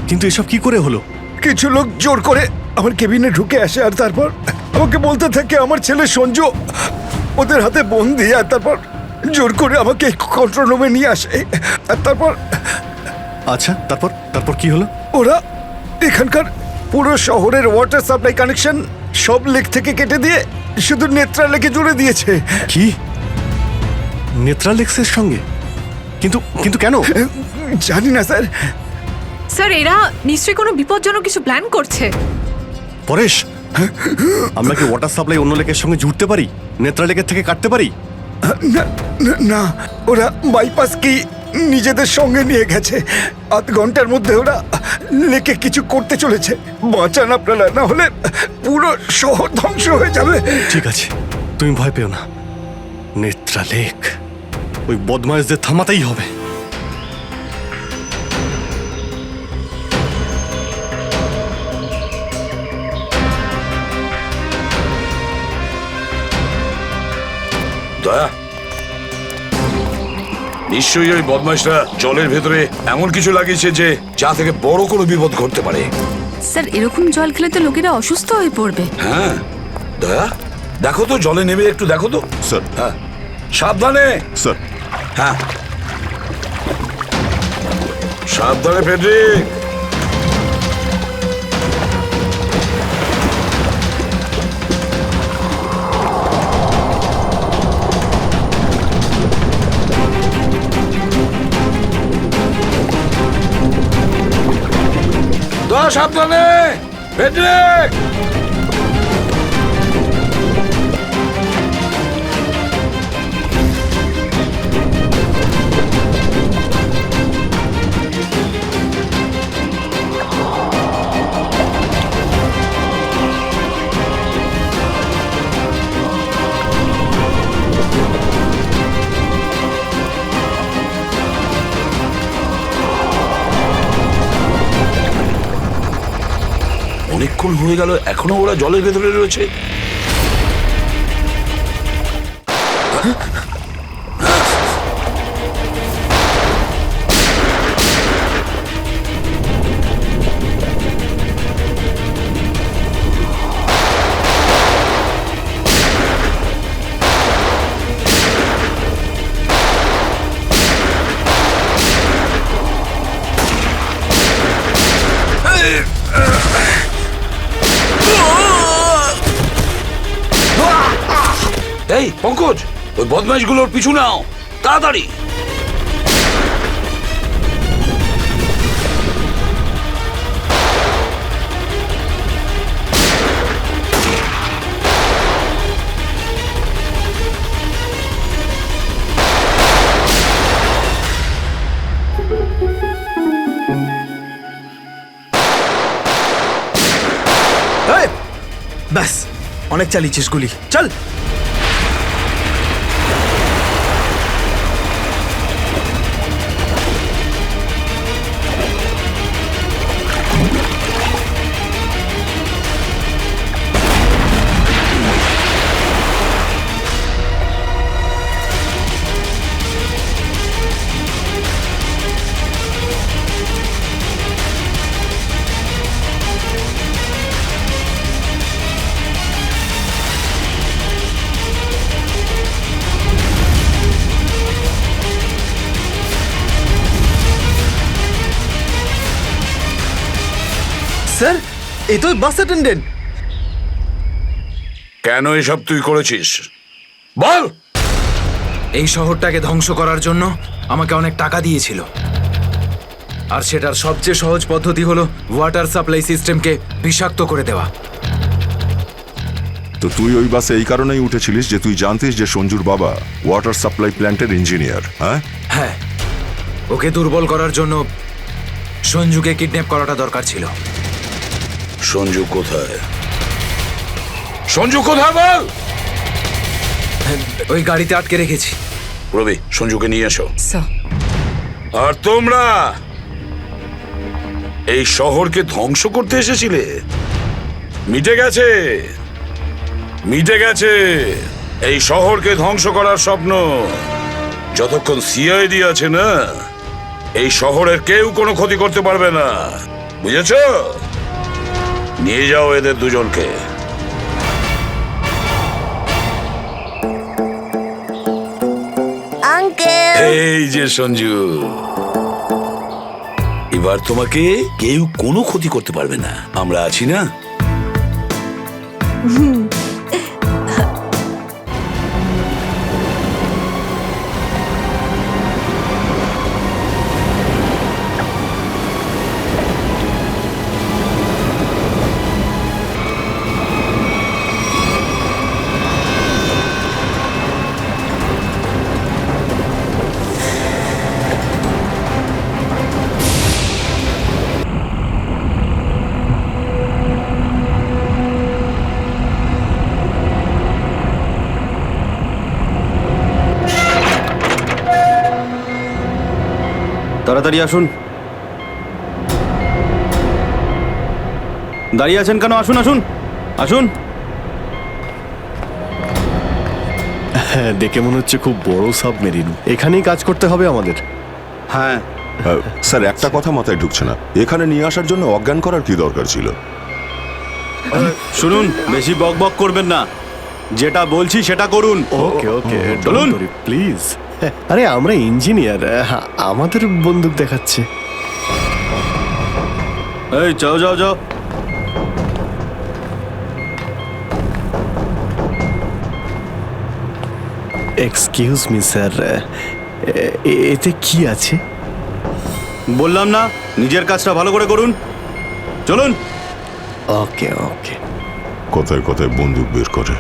[SPEAKER 8] কিন্তু এসব কি করে হলো?
[SPEAKER 4] কিছু লোক জোর করে আমার কেবিনে ঢুকে আসে আর তারপর আমাকে বলতে থাকে আমার ছেলে সঞ্জু ওদের হাতে বন্দি। আর তারপর জোর করে আমাকে কন্ট্রোল রুমে নিয়ে আসে। আর তারপর
[SPEAKER 8] আচ্ছা, তারপর তারপর কি হলো?
[SPEAKER 4] ওরা এখানকার পুরো শহরের ওয়াটার সাপ্লাই কানেকশন সব লেক থেকে কেটে দিয়ে শুধু নেত্রা লেকে জুড়ে দিয়েছে।
[SPEAKER 8] কি, নেত্রালেক্সের সঙ্গে? কিন্তু কিন্তু কেন
[SPEAKER 4] জানি না স্যার।
[SPEAKER 11] স্যার এরা নিশ্চয়ই কোনো বিপজ্জনক কিছু প্ল্যান করছে।
[SPEAKER 8] পরেশ, আমরা কি ওয়াটার সাপ্লাই অন্য লেকের সঙ্গে জুড়তে পারি? নেত্রা লেকের থেকে কাটতে পারি?
[SPEAKER 4] না না, না, ওরা বাইপাস কি নিজেদের সঙ্গে নিয়ে গেছে। আধ ঘন্টার মধ্যে ওরা লেকে কিছু করতে চলেছে। বাঁচান আপনারা, না হলে পুরো শহর ধ্বংস হয়ে যাবে।
[SPEAKER 8] ঠিক আছে, তুমি ভয় পেও না। নেত্রা লেক, ওই বদমাইশদের থামাতেই হবে।
[SPEAKER 2] দয়া, নিশ্চয়ই ওই বদমাইশরা জলের ভেতরে এমন কিছু লাগিয়েছে যে যা থেকে বড় কোনো বিপদ ঘটতে পারে।
[SPEAKER 3] স্যার এরকম জল খেলে তো লোকেরা অসুস্থ হয়ে পড়বে।
[SPEAKER 2] হ্যাঁ দয়া, দেখো তো জলে নেমে একটু দেখো তো।
[SPEAKER 12] স্যার।
[SPEAKER 2] হ্যাঁ, সাবধানে।
[SPEAKER 12] স্যার।
[SPEAKER 2] হ্যাঁ, সাবধানে ফেডরিক। দয়া, সাবধানে ফেডরিক। অনেকক্ষণ হয়ে গেল, এখনো ওরা জলের ভেতরে রয়েছে। এই পঙ্কজ, ওই বদমাইশগুলোর পিছু নাও তাড়াতাড়ি।
[SPEAKER 6] ব্যাস, অনেক চালিয়েছিস গুলি, চল। স্যার, এই তো বাস অ্যাটেন্ডেন্ট।
[SPEAKER 2] কেন এসব তুই করেছিস বল?
[SPEAKER 7] এই শহরটাকে ধ্বংস করার জন্য আমাকে অনেক টাকা দিয়েছিল, আর সেটার সবচেয়ে সহজ পদ্ধতি হলো ওয়াটার সাপ্লাই সিস্টেমকে বিষাক্ত করে দেওয়া।
[SPEAKER 12] তো তুই ওই বাসে এই কারণেই উঠেছিলিস যে তুই জানতিস যে সঞ্জুর বাবা ওয়াটার সাপ্লাই প্ল্যান্টের ইঞ্জিনিয়ার। হ্যাঁ
[SPEAKER 7] হ্যাঁ, ওকে দুর্বল করার জন্য সঞ্জুকে কিডন্যাপ করাটা দরকার ছিল।
[SPEAKER 2] সঞ্জু কোথায়? সঞ্জু কোথায় বল?
[SPEAKER 7] ওই গাড়িতে আটকে রেখেছি।
[SPEAKER 2] রবি, সঞ্জুকে নিয়ে এসো। আর তোমরা এই শহরকে ধ্বংস করতে এসেছিলে? মিটে গেছে, মিটে গেছে এই শহরকে ধ্বংস করার স্বপ্ন। যতক্ষণ সিআইডি আছে না, এই শহরের কেউ কোনো ক্ষতি করতে পারবে না, বুঝেছো? নিয়ে যাও এদের দুজনকে।
[SPEAKER 3] আঙ্কেল,
[SPEAKER 2] এই যে সঞ্জু, এবার তোমাকে কেউ কোনো ক্ষতি করতে পারবে না, আমরা আছি না?
[SPEAKER 8] তাড়াতাড়ি আসুন। দাঁড়িয়ে আছেন কেন? আসুন আসুন আসুন। হ্যাঁ, দেখে মনে হচ্ছে খুব বড় সাবমেরিন। এখানেই কাজ করতে হবে আমাদের।
[SPEAKER 12] হ্যাঁ স্যার, একটা কথা মাথায় ঢুকছে না, এখানে নিয়ে আসার জন্য অজ্ঞান করার কি দরকার ছিল?
[SPEAKER 8] শুনুন, বেশি বকবক করবেন না, যেটা বলছি সেটা করুন। ওকে ওকে, চলুন প্লিজ। আরে আমরা ইঞ্জিনিয়ার, আমাদের বন্দুক দেখাচ্ছে। এই যাও যাও যাও। এক্সকিউজ মি স্যার, এতে কি আছে? বললাম না, নিজের কাজটা ভালো করে করুন। চলুন। ওকে ওকে।
[SPEAKER 12] কথায় কথায় বন্দুক বের করে।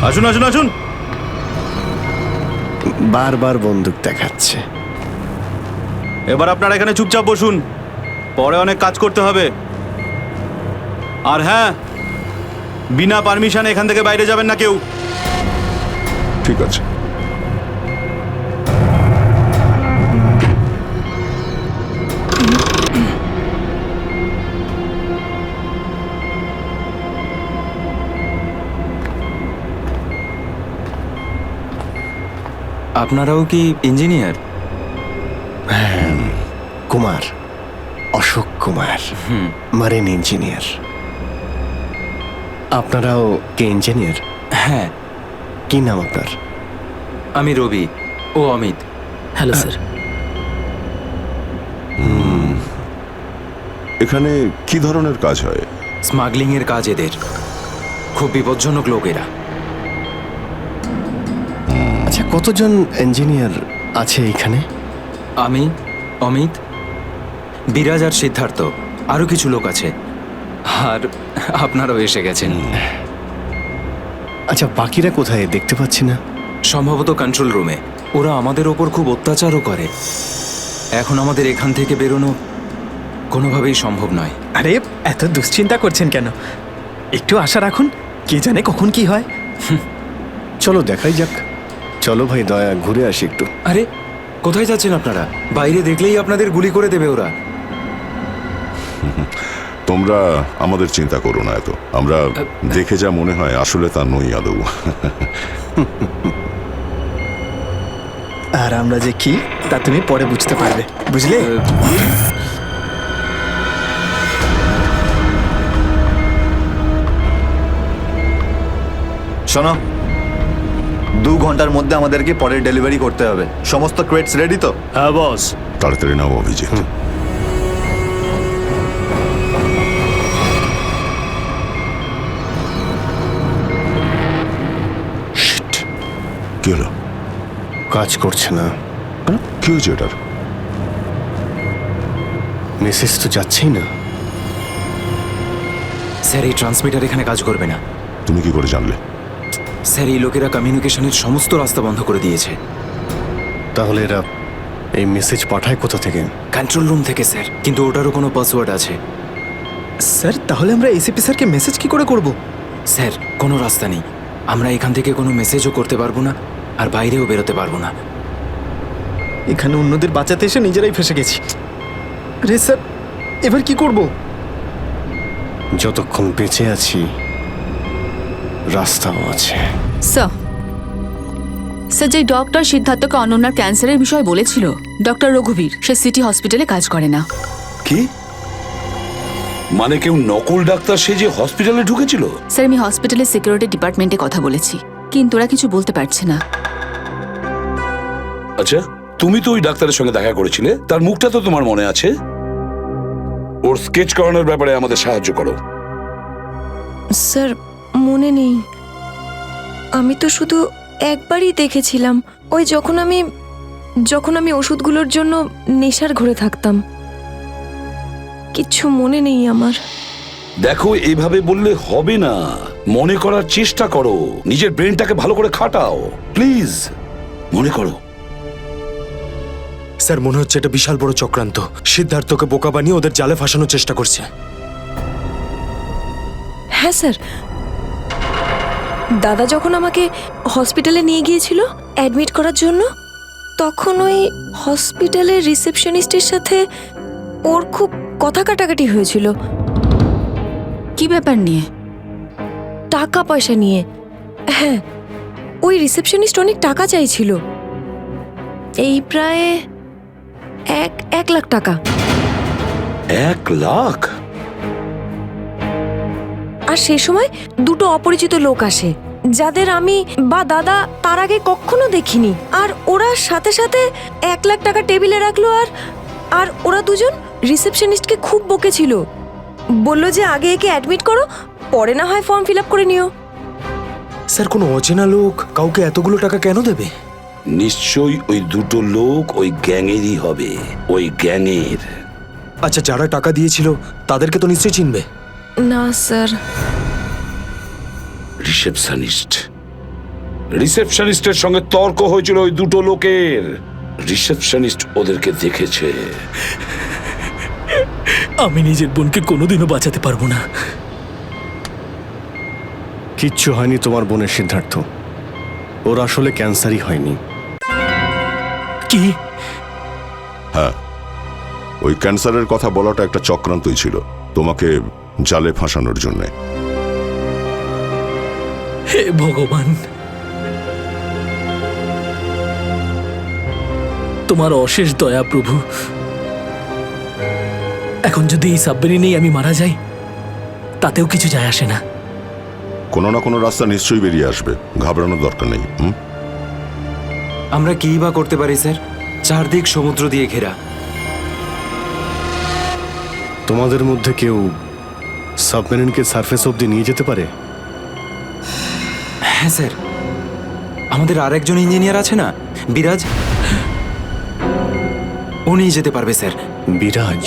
[SPEAKER 8] আসুন আসুন আসুন। বারবার বন্দুক দেখাচ্ছে। এবার আপনারা এখানে চুপচাপ বসুন, পরে অনেক কাজ করতে হবে। আর হ্যাঁ, বিনা পারমিশনে এখান থেকে বাইরে যাবেন না কেউ।
[SPEAKER 12] ঠিক আছে।
[SPEAKER 14] আপনারাও কি engineer?
[SPEAKER 8] Kumar, Ashok Kumar, marine engineer. আপনারাও কে ইঞ্জিনিয়ার?
[SPEAKER 14] হ্যাঁ।
[SPEAKER 8] কি নাম আপনার?
[SPEAKER 14] আমি রবি, ও অমিত।
[SPEAKER 5] Hello sir.
[SPEAKER 12] এখানে কি ধরনের কাজ হয়?
[SPEAKER 14] স্মাগলিং এর কাজ এদের। খুব বিপজ্জনক লোক এরা।
[SPEAKER 8] আচ্ছা, কতজন ইঞ্জিনিয়ার আছে এখানে?
[SPEAKER 14] আমি, অমিত, বিরাজ আর সিদ্ধার্থ, আরো কিছু লোক আছে। আর আপনারাও এসে গেছেন।
[SPEAKER 8] আচ্ছা, বাকিরা কোথায় দেখতে পাচ্ছি না?
[SPEAKER 14] সম্ভবত কন্ট্রোল রুমে। ওরা আমাদের ওপর খুব অত্যাচারও করে। এখন আমাদের এখান থেকে বেরোনো কোনোভাবেই সম্ভব নয়।
[SPEAKER 15] আরে এত দুশ্চিন্তা করছেন কেন? একটু আশা রাখুন, কে জানে কখন কি হয়।
[SPEAKER 8] চলো দেখাই যাক। চলো ভাই দয়া, ঘুরে আসি একটু।
[SPEAKER 14] আরে কোথায় যাচ্ছেন আপনারা? বাইরে দেখলেই আপনাদের গুলি করে দেবে ওরা।
[SPEAKER 12] তোমরা আমাদের চিন্তা করো না এত। আমরা দেখে যা মনে হয় আসলে তা নই আদৌ।
[SPEAKER 15] আর আমরা যে কি তা তুমি পরে বুঝতে পারবে, বুঝলে?
[SPEAKER 16] শোনো, 2 ঘন্টার মধ্যে আমাদেরকে পরের ডেলিভারি করতে হবে। সমস্ত ক্রেটস রেডি তো?
[SPEAKER 8] হ্যাঁ বস।
[SPEAKER 12] তাড়াতাড়ি নাও অভিজিৎ। কি হলো?
[SPEAKER 8] কাজ করছে না।
[SPEAKER 12] কি হয়েছে এটার?
[SPEAKER 8] মেসেজ তো যাচ্ছেই না।
[SPEAKER 14] স্যার, এই ট্রান্সমিটার এখানে কাজ করবে না।
[SPEAKER 12] তুমি কি করে জানলে?
[SPEAKER 14] স্যার, এই লোকেরা কমিউনিকেশনের সমস্ত রাস্তা বন্ধ করে দিয়েছে।
[SPEAKER 8] তাহলে এরা এই মেসেজ পাঠায় কোথা থেকে?
[SPEAKER 14] কন্ট্রোল রুম থেকে স্যার, কিন্তু ওটারও কোনো পাসওয়ার্ড আছে।
[SPEAKER 15] স্যার, তাহলে আমরা এসিপি স্যারকে মেসেজ কি করে করব?
[SPEAKER 14] স্যার, কোনো রাস্তা নেই। আমরা এখান থেকে কোনো মেসেজও করতে পারবো না, আর বাইরেও বেরোতে পারবো না।
[SPEAKER 15] এখানে অন্যদের বাঁচাতে এসে নিজেরাই ফেসে গেছি। আরে স্যার, এবার কি করব?
[SPEAKER 8] যতক্ষণ বেঁচে আছি রাস্তাও আছে।
[SPEAKER 17] স্যার, যে ডক্টর সিদ্ধার্থকে অনন্যার ক্যান্সারের বিষয়ে বলেছিল, ডক্টর রঘুবীর, সে সিটি হসপিটালে কাজ করে না।
[SPEAKER 2] কি মানে? কেউ নকল ডাক্তার সে যে হসপিটালে ঢুকেছিল?
[SPEAKER 17] স্যার, আমি হসপিটালের সিকিউরিটি ডিপার্টমেন্টে কথা বলেছি, কিন্তু ওরা কিছু বলতে পারছে না।
[SPEAKER 2] আচ্ছা, তুমি তো ওই ডাক্তারের সঙ্গে দেখা করেছিলে, তার মুখটা তো তোমার মনে আছে। ওর স্কেচ করানোর ব্যাপারে আমাদের সাহায্য করো।
[SPEAKER 3] স্যার, মনে নেই। আমি তো শুধু একবারই দেখেছিলাম, ওই যখন আমি ওষুধগুলোর জন্য নেশার ঘরে থাকতাম। কিচ্ছু মনে নেই আমার।
[SPEAKER 2] দেখো, এইভাবে বললে হবে না। মনে করার চেষ্টা করো, নিজের ব্রেনটাকে ভালো করে খাটাও প্লিজ। মনে করো।
[SPEAKER 14] স্যার, মনে হচ্ছে এটা বিশাল বড় চক্রান্ত। সিদ্ধার্থকে বোকা বানিয়ে ওদের জালে ফাঁসানোর চেষ্টা করছে।
[SPEAKER 3] হ্যাঁ স্যার, দাদা যখন আমাকে হসপিটালে নিয়ে গিয়েছিল অ্যাডমিট করার জন্য, তখন ওই হসপিটালের রিসেপশনিস্টের সাথে ওর খুব কথা কাটাকাটি হয়েছিল।
[SPEAKER 17] কি ব্যাপার নিয়ে?
[SPEAKER 3] টাকা পয়সা নিয়ে। হ্যাঁ, ওই রিসেপশনিস্ট অনেক টাকা চাইছিল, এই প্রায় 1 লাখ টাকা।
[SPEAKER 2] 1 লাখ?
[SPEAKER 3] আর সেই সময় 2টো অপরিচিত লোক আসে, যাদের আমি বা দাদা তার আগে কখনো দেখিনি। আর ওরা সাথে সাথে 1 লাখ টাকা টেবিলে রাখলো। আর ওরা দুজন রিসেপশনিস্টকে খুব বকেছিল, বলল যে আগে একে অ্যাডমিট করো, পরে না হয় ফর্ম ফিল আপ করে নিও।
[SPEAKER 14] স্যার, কোনো অচেনা লোক কাউকে এতগুলো টাকা কেন দেবে?
[SPEAKER 2] নিশ্চয়ই ওই 2টো লোক ওই গ্যাংয়েরই হবে, ওই গ্যাংয়ের।
[SPEAKER 14] আচ্ছা, যারা টাকা দিয়েছিল তাদেরকে তো নিশ্চয়ই চিনবে।
[SPEAKER 3] না স্যার।
[SPEAKER 2] রিসেপশনিস্টের সঙ্গে তর্ক হয়েছিল ওই 2টো লোকের। রিসেপশনিস্ট ওদেরকে দেখেছে।
[SPEAKER 5] আমি নিজের বোনকে কোনোদিনও বাঁচাতে পারবো না।
[SPEAKER 8] কিচ্ছু হয়নি তোমার বোনের, সিদ্ধার্থ। ওর আসলে ক্যান্সারই হয়নি।
[SPEAKER 5] কি?
[SPEAKER 12] হ্যাঁ, ওই ক্যান্সারের কথা বলাটা একটা চক্রান্তই ছিল, তোমাকে জালে ফাঁসানোর জন্যে।
[SPEAKER 5] হে ভগবান! তোমার অশেষ দয়া প্রভু। এখন যদি এই সাবমেরিনেই আমি মারা যাই তাতেও কিছু যায় আসে না।
[SPEAKER 12] কোনো না কোনো রাস্তা নিশ্চয়ই বেরিয়ে আসবে, ঘাবড়ানোর দরকার নেই।
[SPEAKER 14] আমরা কি বা করতে পারি স্যার? চারদিক সমুদ্র দিয়ে ঘেরা।
[SPEAKER 8] তোমাদের মধ্যে কেউ সাবমেরিনকে সারফেস অবধি নিয়ে যেতে পারে?
[SPEAKER 14] হ্যাঁ স্যার, আমাদের আরেকজন ইঞ্জিনিয়ার আছে না, বিরাজ, ও নিয়ে যেতে পারবে স্যার।
[SPEAKER 8] বিরাজ?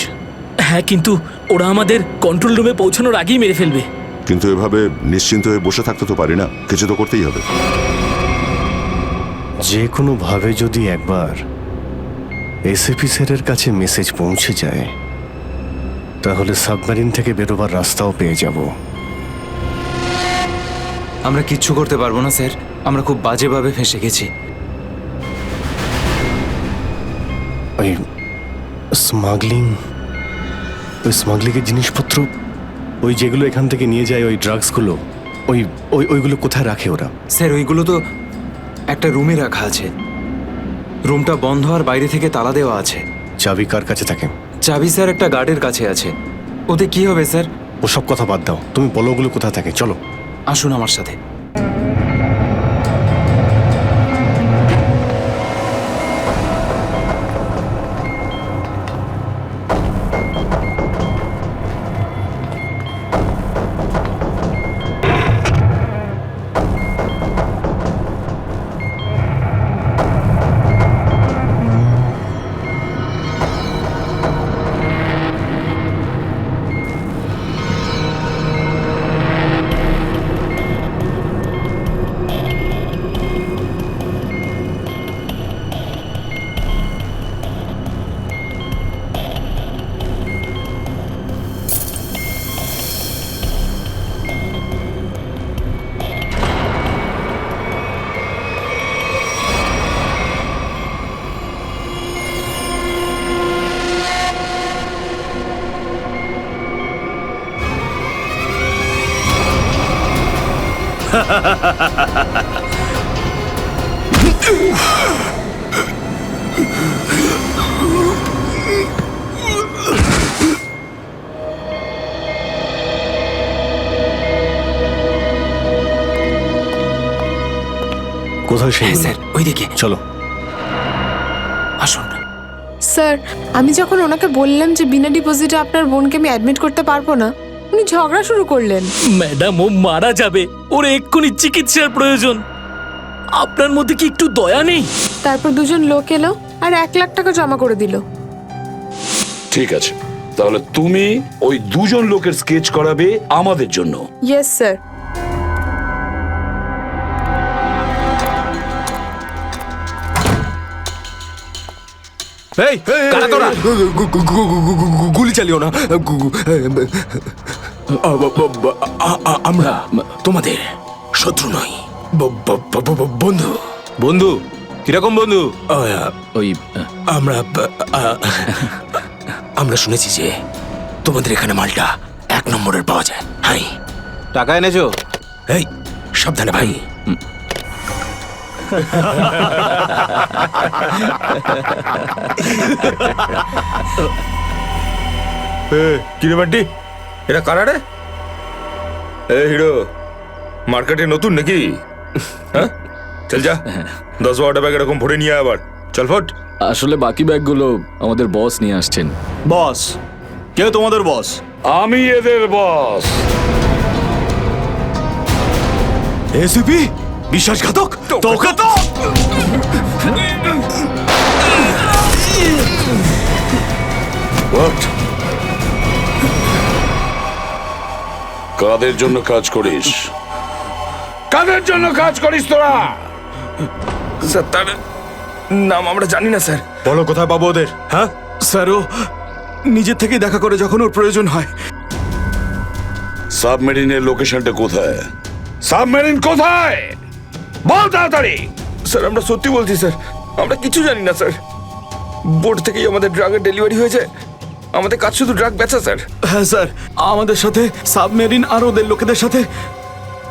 [SPEAKER 5] হ্যাঁ, কিন্তু ওরা আমাদের কন্ট্রোল রুমে পৌঁছানোর আগেই মেরে ফেলবে।
[SPEAKER 12] কিন্তু এভাবে নিশ্চিন্ত হয়ে বসে থাকতে তো পারি না, কিছু তো করতেই হবে।
[SPEAKER 8] যে কোনোভাবে যদি একবার এসএপি স্যারের কাছে মেসেজ পৌঁছে যায় তাহলে সাবমেরিন থেকে বেরোবার রাস্তাও পেয়ে যাব।
[SPEAKER 14] আমরা কিচ্ছু করতে পারবো না স্যার, আমরা খুব বাজেভাবে ফেঁসে গেছি।
[SPEAKER 8] ওই স্মাগলিংয়ের জিনিসপত্র, ওই যেগুলো এখান থেকে নিয়ে যায়, ওই ড্রাগসগুলো, ওইগুলো কোথায় রাখে ওরা?
[SPEAKER 14] স্যার ওইগুলো তো একটা রুমে রাখা আছে। রুমটা বন্ধ আর বাইরে থেকে তালা দেওয়া আছে।
[SPEAKER 8] চাবি কার কাছে থাকে?
[SPEAKER 14] চাবি স্যার একটা গার্ডের কাছে আছে। ওতে কি হবে স্যার?
[SPEAKER 8] ওসব কথা বাদ দাও, তুমি বলো ওগুলো কোথায় থাকে। চলো
[SPEAKER 14] আসুন আমার সাথে।
[SPEAKER 8] কোথায় সেই?
[SPEAKER 14] স্যার ওইদিকে
[SPEAKER 8] চলো
[SPEAKER 14] আসুন।
[SPEAKER 11] স্যার, আমি যখন ওনাকে বললাম যে বিনা ডিপোজিটে আপনার বোনকে আমি অ্যাডমিট করতে পারবো না, উনি ঝগড়া শুরু করলেন।
[SPEAKER 5] ম্যাডাম, ও মারা যাবে, ওর এক্ষুনি চিকিৎসার প্রয়োজন। আপনার মধ্যে কি একটু দয়া নেই?
[SPEAKER 11] তারপর দুজন লোক এলো আর 1 লাখ টাকা জমা করে দিল।
[SPEAKER 2] ঠিক আছে, তাহলে তুমি ওই দুজন লোকের স্কেচ করাবে আমাদের জন্য।
[SPEAKER 11] Yes sir.
[SPEAKER 7] এই কারা তোরা? গুলি চালিও না। আমরা তোমাদের শত্রু নই, বন্ধু। বন্ধু? কিরকম বন্ধু?
[SPEAKER 9] ওই
[SPEAKER 7] আমরা শুনেছি যে তোমাদের এখানে মালটা 1 নম্বরের পাওয়া যায়। হাই, টাকা এনেছো? এই সাবধানে ভাই।
[SPEAKER 13] কিরে বান্টি, এরা কারা রে? হিরো, মার্কেটে নতুন নাকি? হ্যাঁ, চল যা 10-12টা ব্যাগ এরকম ভরে নিয়ে আবার চল ফট।
[SPEAKER 9] আসলে বাকি ব্যাগগুলো আমাদের বস নিয়ে আসছেন।
[SPEAKER 1] বস? কে তোমাদের বস?
[SPEAKER 2] আমি এদের বস।
[SPEAKER 1] এসিপি বিশ্বাসঘাতক, তোকে তো
[SPEAKER 2] কাদের জন্য কাজ করিস? কাদের জন্য কাজ করিস তোরা?
[SPEAKER 13] স্যার, তার নাম আমরা জানি না স্যার।
[SPEAKER 1] বলো কোথায় পাবো ওদের? হ্যাঁ স্যার, ও নিজের থেকেই দেখা করে যখন ওর প্রয়োজন হয়।
[SPEAKER 2] সাবমেরিনের লোকেশনটা কোথায়? সাবমেরিন কোথায়? বল তাড়াতাড়ি।
[SPEAKER 13] স্যার, আমরা সত্যি বলছি স্যার, আমরা কিছু জানি না স্যার। বোর্ড থেকেই আমাদের ড্রাগের ডেলিভারি হয়েছে, আমাদের কাজ শুধু ড্রাগ বেচা স্যার।
[SPEAKER 1] হ্যাঁ স্যার, আমাদের সাথে সাবমেরিন আর ওদের লোকেদের সাথে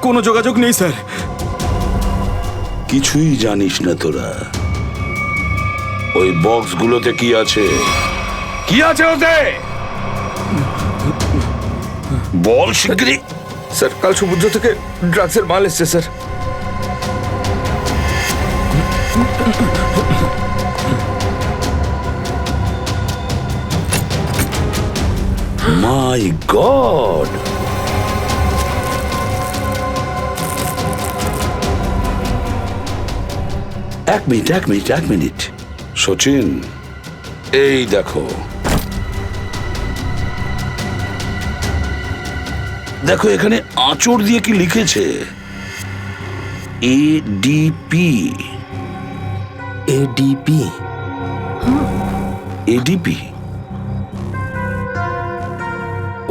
[SPEAKER 1] কোনো যোগাযোগ নেই স্যার।
[SPEAKER 2] কিছুই জানিস না তোরা? ওই বক্সগুলোতে কি আছে? কি আছে ওতে? বল শিগগিরই।
[SPEAKER 13] স্যার কাল সমুদ্র থেকে ড্রাগসের মাল এসছে স্যার।
[SPEAKER 2] মাই গড! এক মিনিট সচিন, এই দেখো দেখো এখানে আঁচড় দিয়ে কি লিখেছে? এডিপি।
[SPEAKER 6] এডিপি?
[SPEAKER 2] এডিপি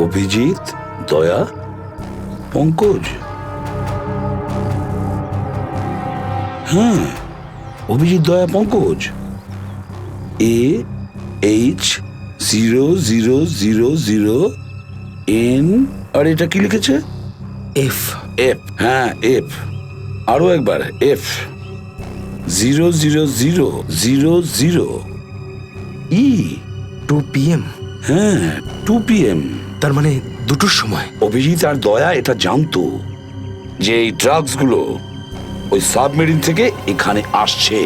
[SPEAKER 2] অভিজিৎ, দয়া, পঙ্কজ। হ্যাঁ, অভিজিৎ, দয়া, পঙ্কজ। AH0000N। আর এটা কি লিখেছে?
[SPEAKER 6] এফ।
[SPEAKER 2] এফ, হ্যাঁ এফ। আরো একবার এফ। 00000E।
[SPEAKER 6] 2 PM?
[SPEAKER 2] হ্যাঁ 2 PM।
[SPEAKER 6] তার মানে 2টোর সময়।
[SPEAKER 2] অভিজিৎ আর দয়া এটা জানতো যে এই ড্রাগস গুলো ওই সাবমেরিন থেকে এখানে আসছে।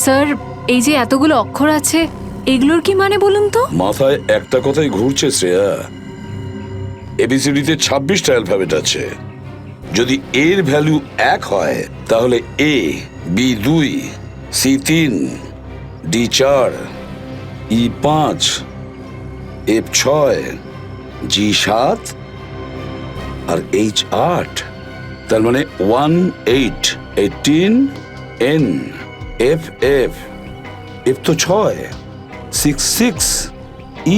[SPEAKER 11] স্যার এই যে এতগুলো অক্ষর আছে এগুলোর কি মানে বলুন তো?
[SPEAKER 2] মাথায় একটা কথাই ঘুরছে শ্রেয়া। এবিসিডিতে 26টা অ্যালফাবেট আছে। যদি এর ভ্যালু 1 হয় তাহলে A, B 2, C 3, D 4, E 5, F 6, G 7 R H 8। তার মানে 1 8 18 N F F F তো 6 6 6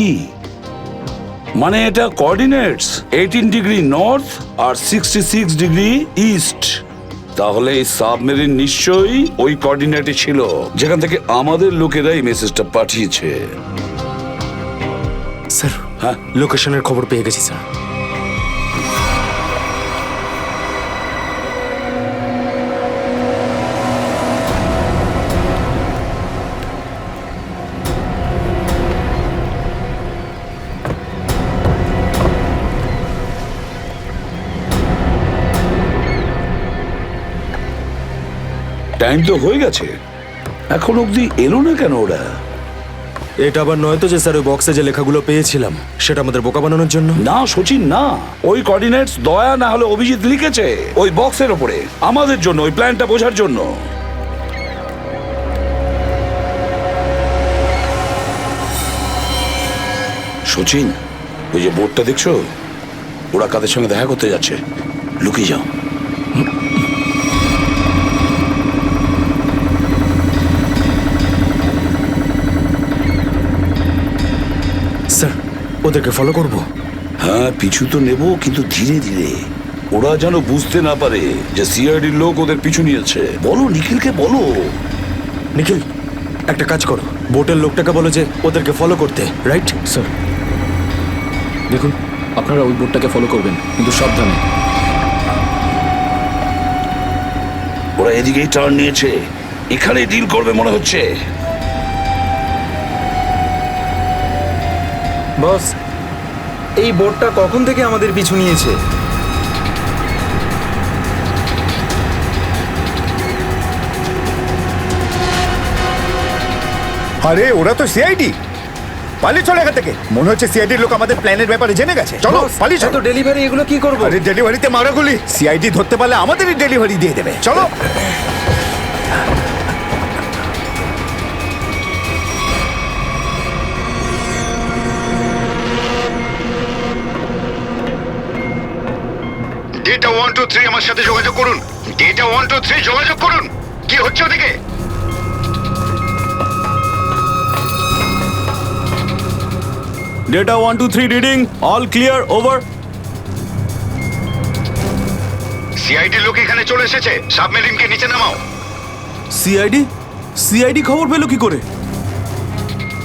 [SPEAKER 2] E। মানে এটা কোঅর্ডিনেটস 18 ডিগ্রি নর্থ আর 66 ডিগ্রি ইস্ট। তাহলে এই সাবমেরিন নিশ্চয়ই ওই কোঅর্ডিনেটে ছিল যেখান থেকে আমাদের লোকেরা এই মেসেজটা পাঠিয়েছে।
[SPEAKER 6] স্যার,
[SPEAKER 2] হ্যাঁ
[SPEAKER 6] লোকেশনের খবর পেয়ে গেছি স্যার।
[SPEAKER 2] টাইম তো হয়ে গেছে, এখন অবধি এলো না কেন ওরা?
[SPEAKER 6] এটা আবার নয় তো যে স্যার ওই বক্সে যে লেখাগুলো পেয়েছিলাম সেটা আমাদের বোকা বানানোর জন্য?
[SPEAKER 2] না সচিন না, ওই কোঅর্ডিনেটস দয়া না হলে অভিজিৎ লিখেছে ওই বক্সের উপরে আমাদের জন্য, ওই প্ল্যানটা বোঝার জন্য। সচিন, ওই যে বোর্ডটা দেখছো, ওরা কাদের সঙ্গে দেখা করতে যাচ্ছে। লুকিয়ে যাও।
[SPEAKER 6] স্যার, ওদেরকে ফলো করব?
[SPEAKER 2] হ্যাঁ পিছু তো নেব, কিন্তু ধীরে ধীরে। ওরা যেন বুঝতে না পারে যে সিআইডির লোক ওদের পিছু নিয়েছে। বলো নিখিলকে, বলো।
[SPEAKER 6] নিখিল, একটা কাজ করো, বোটের লোকটাকে বলো যে ওদেরকে ফলো করতে। রাইট
[SPEAKER 9] স্যার, দেখুন আপনারা ওই বোটটাকে ফলো করবেন, কিন্তু সাবধানে।
[SPEAKER 2] ওরা এদিকেই টার্ন নিয়েছে, এখানে ডিল করবে মনে হচ্ছে।
[SPEAKER 7] বস, এই বোটটা কখন থেকে আমাদের পিছু নিয়েছে?
[SPEAKER 4] আরে ওরা তো সিআইডি। পালিয়ে চলে এখান থেকে। মনে হচ্ছে সিআইডির লোক আমাদের প্ল্যানের ব্যাপারে জেনে গেছে। চলো পালিয়ে চলো।
[SPEAKER 7] ডেলিভারি এগুলো কি করবো?
[SPEAKER 4] আরে ডেলিভারিতে মারাগুলি, সিআইডি ধরতে পারলে আমাদেরই ডেলিভারি দিয়ে দেবে। চলো।
[SPEAKER 18] ডেটা 1 2 3 আমার সাথে যোগাযোগ করুন। ডেটা 1 2 3 যোগাযোগ করুন। কি হচ্ছে ওদিকে?
[SPEAKER 1] Data 1 2 3 reading, all clear, over.
[SPEAKER 18] CID লোক এখানে চলে এসেছে, সাবমেরিনকে নিচে নামাও।
[SPEAKER 1] সিআইডি খবর পেলো কি করে?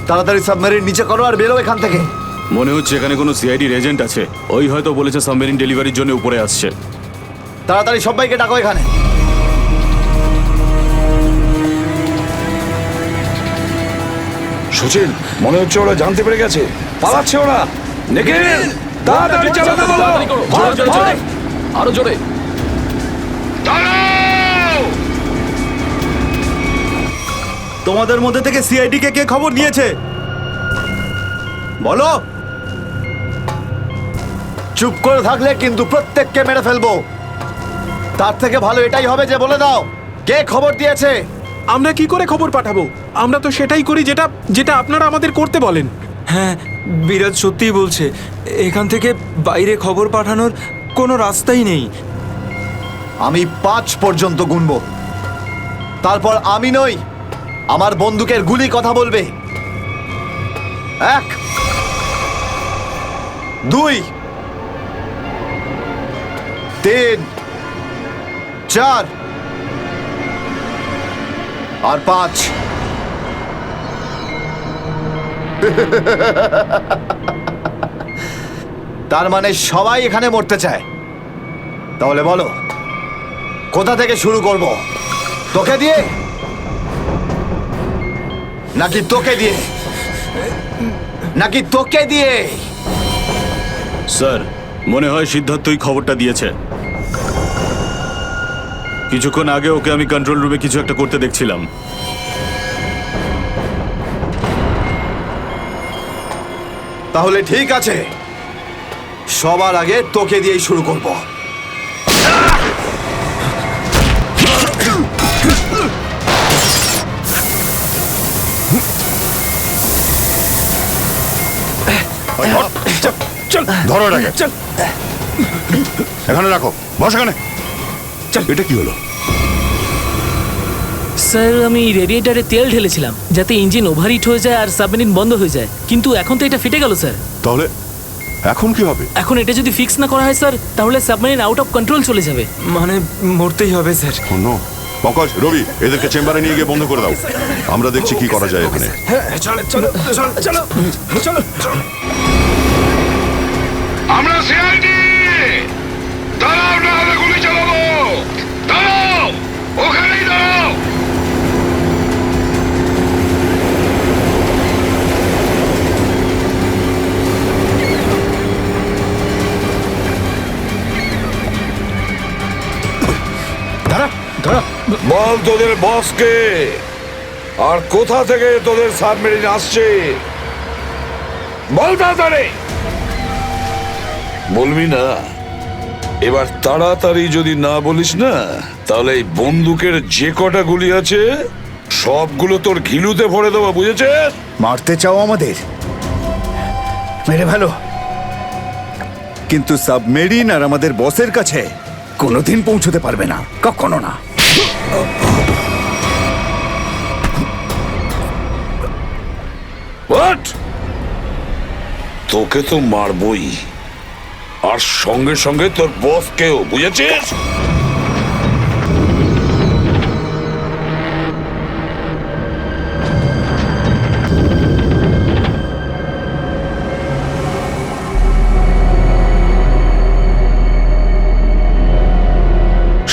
[SPEAKER 16] তাড়াতাড়ি সাবমেরিন নিচে করো আর বেরো এখান থেকে।
[SPEAKER 1] মনে হচ্ছে এখানে কোনো সিআইডির এজেন্ট আছে। ওই হয়তো বলেছে সাবমেরিন ডেলিভারির জন্য উপরে আসছে।
[SPEAKER 16] তাড়াতাড়ি সবাইকে ডাকো এখানে।
[SPEAKER 2] সচিন, মনে হচ্ছে ওরা জানতে পেরে গেছে, পালাচ্ছে ওরা। নিখিল, তাড়াতাড়ি চালাতে বলো।
[SPEAKER 9] জোরে, জোরে, জোরে। আরো জোরে।
[SPEAKER 16] তোমাদের মধ্যে থেকে সিআইডি কে কে খবর দিয়েছে বলো। চুপ করে থাকলে কিন্তু প্রত্যেককে মেরে ফেলবো। তার থেকে ভালো এটাই হবে যে বলে দাও কে খবর দিয়েছে।
[SPEAKER 15] আমরা কি করে খবর পাঠাবো? আমরা তো সেটাই করি যেটা যেটা আপনারা আমাদের করতে বলেন।
[SPEAKER 14] হ্যাঁ, বিরাজ সত্যিই বলছে, এখান থেকে বাইরে খবর পাঠানোর কোনো রাস্তাই নেই।
[SPEAKER 16] আমি 5 পর্যন্ত গুনবো, তারপর আমি নই, আমার বন্দুকের গুলি কথা বলবে। 1 2 3 4 আর 5। তার মানে সবাই এখানে মরতে চায়। তাহলে বলো কোথা থেকে শুরু করব? তোকে দিয়ে নাকি তোকে দিয়ে? নাকি তোকে দিয়ে?
[SPEAKER 1] স্যার, মনে হয় সিদ্ধার্থই খবরটা দিয়েছে। কিছুক্ষণ আগে ওকে আমি কন্ট্রোল রুমে কিছু একটা করতে দেখছিলাম।
[SPEAKER 16] তাহলে ঠিক আছে, সবার আগে তোকে দিয়েই শুরু করব।
[SPEAKER 12] ধরো এটাকে, এখানে রাখো, বস এখানে। এটা কি হলো?
[SPEAKER 5] স্যার, আমি রেডিয়েটারে তেল ঢেলেছিলাম যাতে ইঞ্জিন ওভারহিট হয়ে যায় আর সাবমেরিন বন্ধ হয়ে যায়, কিন্তু এখন তো এটা ফেটে গেল স্যার।
[SPEAKER 12] তাহলে এখন কি হবে?
[SPEAKER 5] এখন এটা যদি ফিক্স না করা হয় স্যার, তাহলে সাবমেরিন আউট অফ কন্ট্রোল চলে যাবে।
[SPEAKER 14] মানে মরতেই হবে স্যার।
[SPEAKER 12] নো, পঙ্কজ, রবি, এদেরকে চেম্বারে নিয়ে গিয়ে বন্ধ করে দাও। আমরা দেখছি কি করা যায় এখানে।
[SPEAKER 14] চলো চলো চলো চলো চলো।
[SPEAKER 18] আমরা সিআইডি, দাঁড়াও, না হলে গুলি চালাবো। দাঁড়াও, ওখানেই দাঁড়াও।
[SPEAKER 2] বল তোদের বসকে, আর কোথা থেকে তোদের সাবমেরিন আসছে বল তাড়াতাড়ি। বলবি না? এবার তাড়াতাড়ি যদি না বলিস না, তাহলে এই বন্দুকের যে কটা গুলি আছে সবগুলো তোর ঘিলুতে ভরে দেবো, বুঝেছিস?
[SPEAKER 4] মারতে চাও আমাদের? মেরে ভালো, কিন্তু সাবমেরিন আর আমাদের বসের কাছে কোনোদিন পৌঁছতে পারবে না, কখনো না।
[SPEAKER 2] হোয়াট? তোকে তো মারবই, আর সঙ্গে সঙ্গে তোর বসকেও, বুঝেছিস?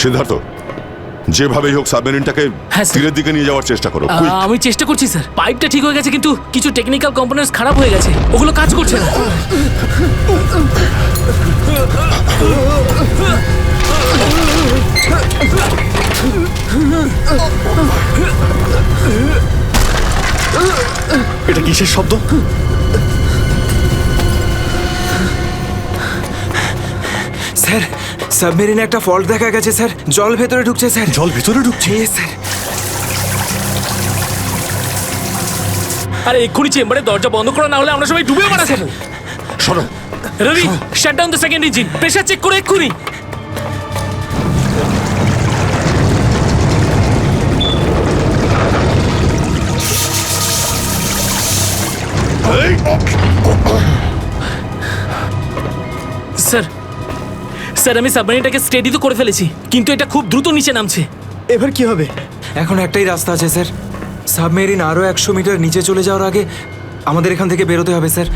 [SPEAKER 12] সিদ্ধার্থ, যেভাবেই হোক সাবমেরিনটাকে তীরের দিকে নিয়ে যাওয়ার চেষ্টা করো।
[SPEAKER 5] আমি চেষ্টা করছি স্যার। পাইপটা ঠিক হয়ে গেছে, কিন্তু কিছু টেকনিক্যাল কম্পোনেন্টস খারাপ হয়ে গেছে, ওগুলো কাজ করছে না।
[SPEAKER 8] এটা কিসের শব্দ?
[SPEAKER 14] স্যার, সাবমেরিনে একটা ফল্ট দেখা গেছে স্যার। জল ভেতরে ঢুকছে স্যার।
[SPEAKER 8] জল ভেতরে ঢুকছে?
[SPEAKER 14] স্যার।
[SPEAKER 5] আরে এক্ষুনি চেম্বারে দরজা বন্ধ করা, না হলে আমরা সবাই ডুবে মারা স্যার।
[SPEAKER 8] সরো
[SPEAKER 5] Ravi, shut down the second engine, pressure check করে এক্ষুনি। স্যার, স্যার, আমি সাবমেরিনটাকে স্টেডি তো করে ফেলেছি, কিন্তু এটা খুব দ্রুত নিচে নামছে।
[SPEAKER 15] এবার কি হবে?
[SPEAKER 14] এখন একটাই রাস্তা আছে স্যার, সাবমেরিন আরো 100 মিটার নিচে চলে যাওয়ার আগে আমাদের এখান থেকে বেরোতে হবে স্যার।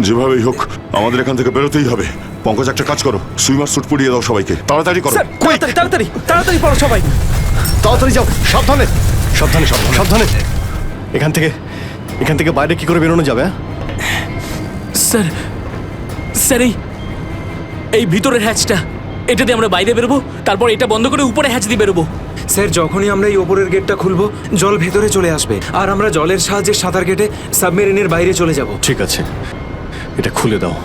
[SPEAKER 12] যেভাবেই হোক আমাদের এখান থেকে বেরোতেই হবে। পঙ্কজ, একটা কাজ করো, সুইমার স্যুট পরিয়ে দাও সবাইকে, তাড়াতাড়ি করো।
[SPEAKER 15] তাড়াতাড়ি তাড়াতাড়ি পড়ো সবাই,
[SPEAKER 8] তাড়াতাড়ি যাও, সাবধানে সাবধানে সাবধানে সাবধানে। এখান থেকে বাইরে কি করে বেরোনো যাবে?
[SPEAKER 5] স্যার স্যার এই ভিতরের হ্যাচটা, এটা দিয়ে আমরা বাইরে বেরোবো, তারপর এটা বন্ধ করে উপরে হ্যাচ দিয়ে বেরোবো।
[SPEAKER 14] স্যার যখনই আমরা এই ওপরের গেটটা খুলবো জল ভেতরে চলে আসবে, আর আমরা জলের সাহায্যে সাঁতার কেটে সাবমেরিনের বাইরে চলে যাব।
[SPEAKER 8] ঠিক আছে, এটা খুলে দাও।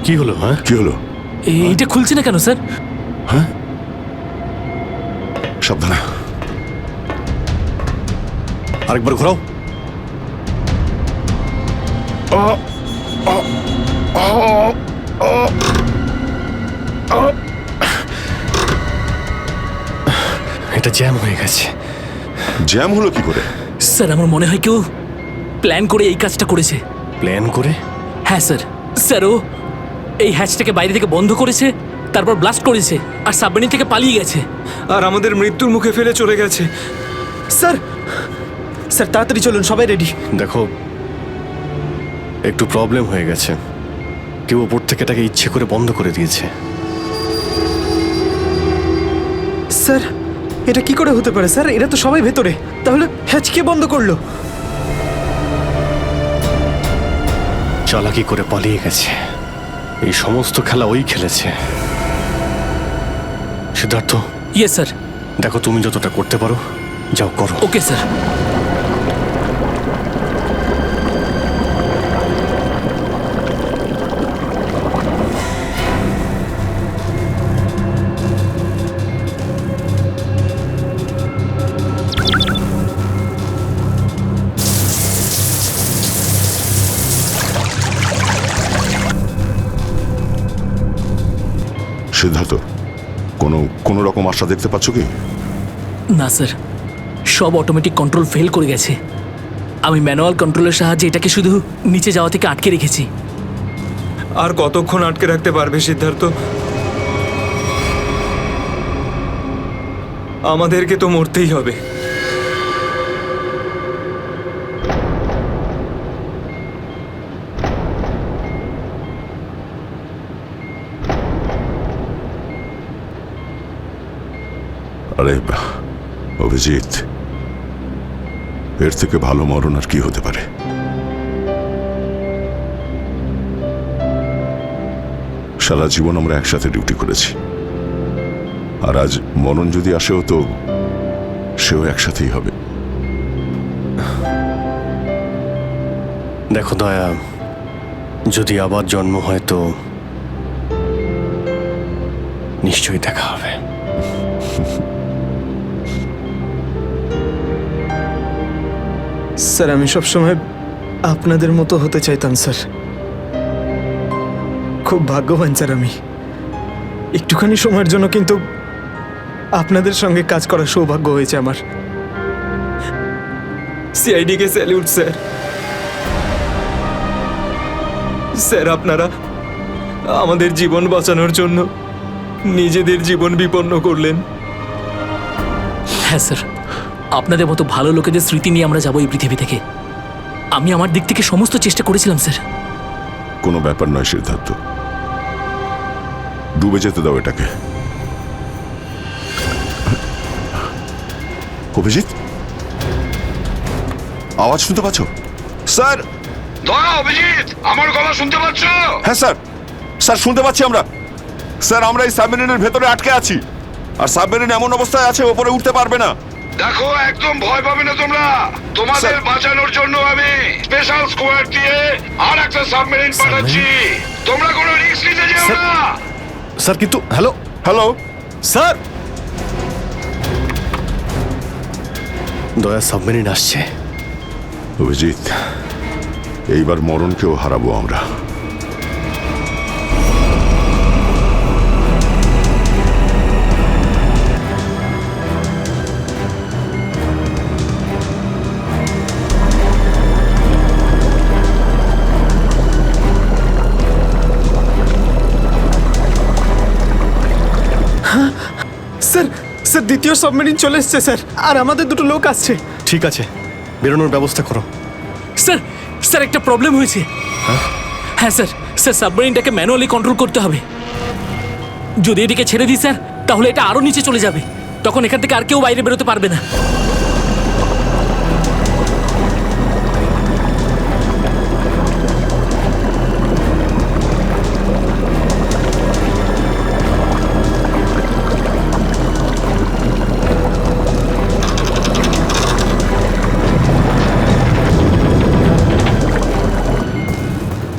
[SPEAKER 8] কি হলো? হ্যাঁ
[SPEAKER 12] কি হলো?
[SPEAKER 5] এইটা খুলছে না কেন স্যার?
[SPEAKER 12] হ্যাঁ, সাবধানে।
[SPEAKER 8] আরেকবার ঘোরাও। এটা জ্যাম হয়ে গেছে।
[SPEAKER 12] জ্যাম হলো কি করে?
[SPEAKER 5] স্যার আমার মনে হয় কেউ প্ল্যান করে এই কাজটা করেছে।
[SPEAKER 8] প্ল্যান করে?
[SPEAKER 5] হ্যাঁ স্যার। স্যার ও এই হ্যাচটাকে বাইরে থেকে বন্ধ করেছে, তারপর ব্লাস্ট করেছে, আর সাবমেরিন থেকে পালিয়ে গেছে,
[SPEAKER 14] আর আমাদের মৃত্যুর মুখে ফেলে চলে গেছে।
[SPEAKER 15] স্যার স্যার তাড়াতাড়ি চলুন, সবাই রেডি।
[SPEAKER 8] দেখো, একটু প্রবলেম হয়ে গেছে। কেউ ওপর থেকে এটাকে ইচ্ছে করে বন্ধ করে দিয়েছে।
[SPEAKER 15] স্যার এটা কি করে হতে পারে স্যার? এরা তো সবাই ভেতরে, তাহলে হ্যাচ কে বন্ধ করলো?
[SPEAKER 8] চালাকি করে পালিয়ে গেছে। এই সমস্ত খেলা ওই খেলেছে। সিদ্ধার্থ।
[SPEAKER 5] Yes sir.
[SPEAKER 8] দেখো তুমি যতটা করতে পারো যাও করো।
[SPEAKER 5] Okay sir.
[SPEAKER 12] সিদ্ধার্থ, কোনো রকম আশা দেখতে পাচ্ছ কি?
[SPEAKER 5] না স্যার, সব অটোমেটিক কন্ট্রোল ফেল করে গেছে। আমি ম্যানুয়াল কন্ট্রোলের সাহায্যে এটাকে শুধু নিচে যাওয়া থেকে আটকে রেখেছি।
[SPEAKER 14] আর কতক্ষণ আটকে রাখতে পারবে সিদ্ধার্থ? আমাদেরকে তো মরতেই হবে।
[SPEAKER 12] আরে অভিজিৎ, এর থেকে ভালো মরণ আর কি হতে পারে? সারা জীবন আমরা একসাথে ডিউটি করেছি, আর আজ মরণ যদি আসেও তো সেও একসাথেই হবে।
[SPEAKER 8] দেখো দয়া, যদি আবার জন্ম হয় তো নিশ্চয়ই দেখা হবে।
[SPEAKER 15] স্যার আমি সবসময় আপনাদের মতো হতে চাইতাম স্যার। খুব ভাগ্যবান স্যার আমি, একটুখানি সময়ের জন্য কিন্তু আপনাদের সঙ্গে কাজ করার সৌভাগ্য হয়েছে আমার।
[SPEAKER 14] সিআইডি কে স্যালিউট স্যার। স্যার আপনারা আমাদের জীবন বাঁচানোর জন্য নিজেদের জীবন বিপন্ন করলেন।
[SPEAKER 5] হ্যাঁ স্যার, আপনাদের মতো ভালো লোকেদের স্মৃতি নিয়ে আমরা যাবো এই পৃথিবী থেকে। আমি আমার দিক থেকে সমস্ত চেষ্টা করেছিলাম স্যার।
[SPEAKER 12] কোনো ব্যাপার নয় সিদ্ধার্থ, ডুবে যেতে দাও এটাকে। অভিজিৎ, আওয়াজ শুনতে পাচ্ছ? স্যার।
[SPEAKER 18] দয়া, অভিজিৎ, আমার গলা শুনতে পাচ্ছ?
[SPEAKER 12] হ্যাঁ স্যার, স্যার শুনতে পাচ্ছি আমরা। স্যার আমরা এই সাবমেরিনের ভেতরে আটকে আছি, আর সাবমেরিন এমন অবস্থায় আছে ওপরে উঠতে পারবে না।
[SPEAKER 18] দেখো, একদম ভয় পাবে না তোমরা। তোমাদের বাঁচানোর জন্য আমি স্পেশাল স্কোয়াড দিয়ে আর একটা সাবমেরিন পাঠাচ্ছি। তোমরা কোনো রিস্ক নিতে যেও না।
[SPEAKER 8] স্যার কিন্তু হ্যালো
[SPEAKER 12] হ্যালো
[SPEAKER 8] স্যার, দয়া সাবমেরিন আসছে।
[SPEAKER 12] অভিজিৎ, এইবার মরণকেও হারাবো আমরা।
[SPEAKER 15] স্যার দ্বিতীয় সাবমেরিন চলে এসছে স্যার, আর আমাদের দুটো লোক আসছে।
[SPEAKER 8] ঠিক আছে, বেরোনোর ব্যবস্থা করো।
[SPEAKER 5] স্যার স্যার একটা প্রবলেম হয়েছে। হ্যাঁ স্যার, স্যার সাবমেরিনটাকে ম্যানুয়ালি কন্ট্রোল করতে হবে। যদি এটিকে ছেড়ে দিই স্যার, তাহলে এটা আরো নিচে চলে যাবে। তখন এখান থেকে আর কেউ বাইরে বেরোতে পারবে না।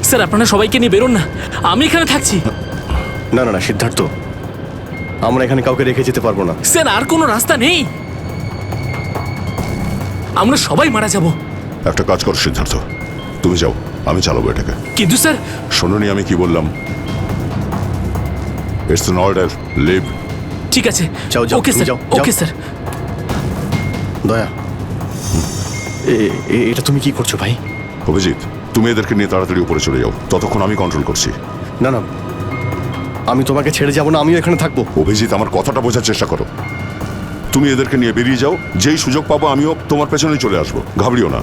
[SPEAKER 5] স্যার আপনারা সবাইকে নিয়ে বেরোন না, আমি এখানে থাকছি।
[SPEAKER 8] না না না সিদ্ধার্থ, আমরা এখানে কাউকে রেখে যেতে পারবো না।
[SPEAKER 5] স্যার আর কোনো রাস্তা নেই, আমরা সবাই মারা যাব।
[SPEAKER 12] একটা কাজ করো সিদ্ধার্থ, তুমি যাও, আমি চালাবো এটাকে।
[SPEAKER 5] কিন্তু স্যার
[SPEAKER 12] শোনোনি আমি কি বললাম? It's an order, leave.
[SPEAKER 5] ঠিক আছে,
[SPEAKER 8] যাও যাও,
[SPEAKER 5] ওকে
[SPEAKER 8] তুমি
[SPEAKER 5] স্যার,
[SPEAKER 8] যাও,
[SPEAKER 5] ওকে
[SPEAKER 8] যাও।
[SPEAKER 5] স্যার।
[SPEAKER 8] দয়া, এটা তুমি কি করছো ভাই?
[SPEAKER 12] অভিজিৎ, তুমি এদেরকে নিয়ে তাড়াতাড়ি উপরে চলে যাও, ততক্ষণ আমি কন্ট্রোল করছি।
[SPEAKER 8] না না, আমি তোমাকে ছেড়ে যাবো না, আমিও এখানে থাকবো।
[SPEAKER 12] অভিজিৎ, আমার কথাটা বোঝার চেষ্টা করো। তুমি এদেরকে নিয়ে বেরিয়ে যাও, যেই সুযোগ পাবো আমিও তোমার পেছনেই চলে আসবো, ঘাবড়িও না।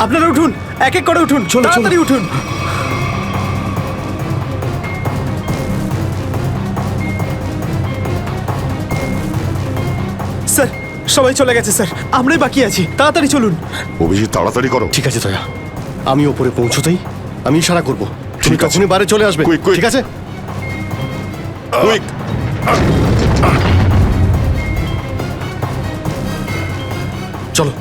[SPEAKER 15] আপনারা উঠুন, এক এক করে উঠুন, তাড়াতাড়ি উঠুন। স্যার সবাই চলে গেছে স্যার, আমরাই বাকি আছি, তাড়াতাড়ি চলুন।
[SPEAKER 12] অভিজিৎ তাড়াতাড়ি করো।
[SPEAKER 8] ঠিক আছে দয়া, আমি ওপরে পৌঁছতেই আমি ইশারা করবো, তুমি তখনই বাইরে চলে আসবে। ঠিক আছে?
[SPEAKER 12] কুইক।
[SPEAKER 8] চলো।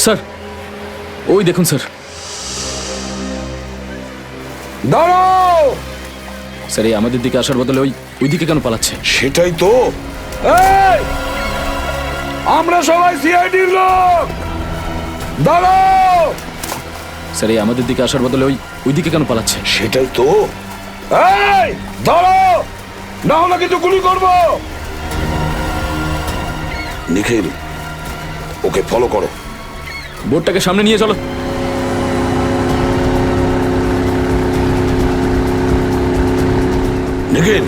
[SPEAKER 9] স্যার ওই দেখুন স্যার।
[SPEAKER 18] দাঁড়াও!
[SPEAKER 9] স্যার এই আমাদের দিকে আসার বদলে ওই দিকে কেন পালাচ্ছে?
[SPEAKER 18] সেটাই তো। এই! আমরা সবাই সিআইডির লোক। দাঁড়াও!
[SPEAKER 9] স্যার এই আমাদের দিকে আসার বদলে ওই দিকে কেন পালাচ্ছে?
[SPEAKER 18] সেটাই তো। এই! দাঁড়াও! না হলে কিন্তু গুলি করব। নিখিল, ওকে ফলো করো।
[SPEAKER 9] বোর্ডটাকে সামনে নিয়ে চলো।
[SPEAKER 18] নিখিল,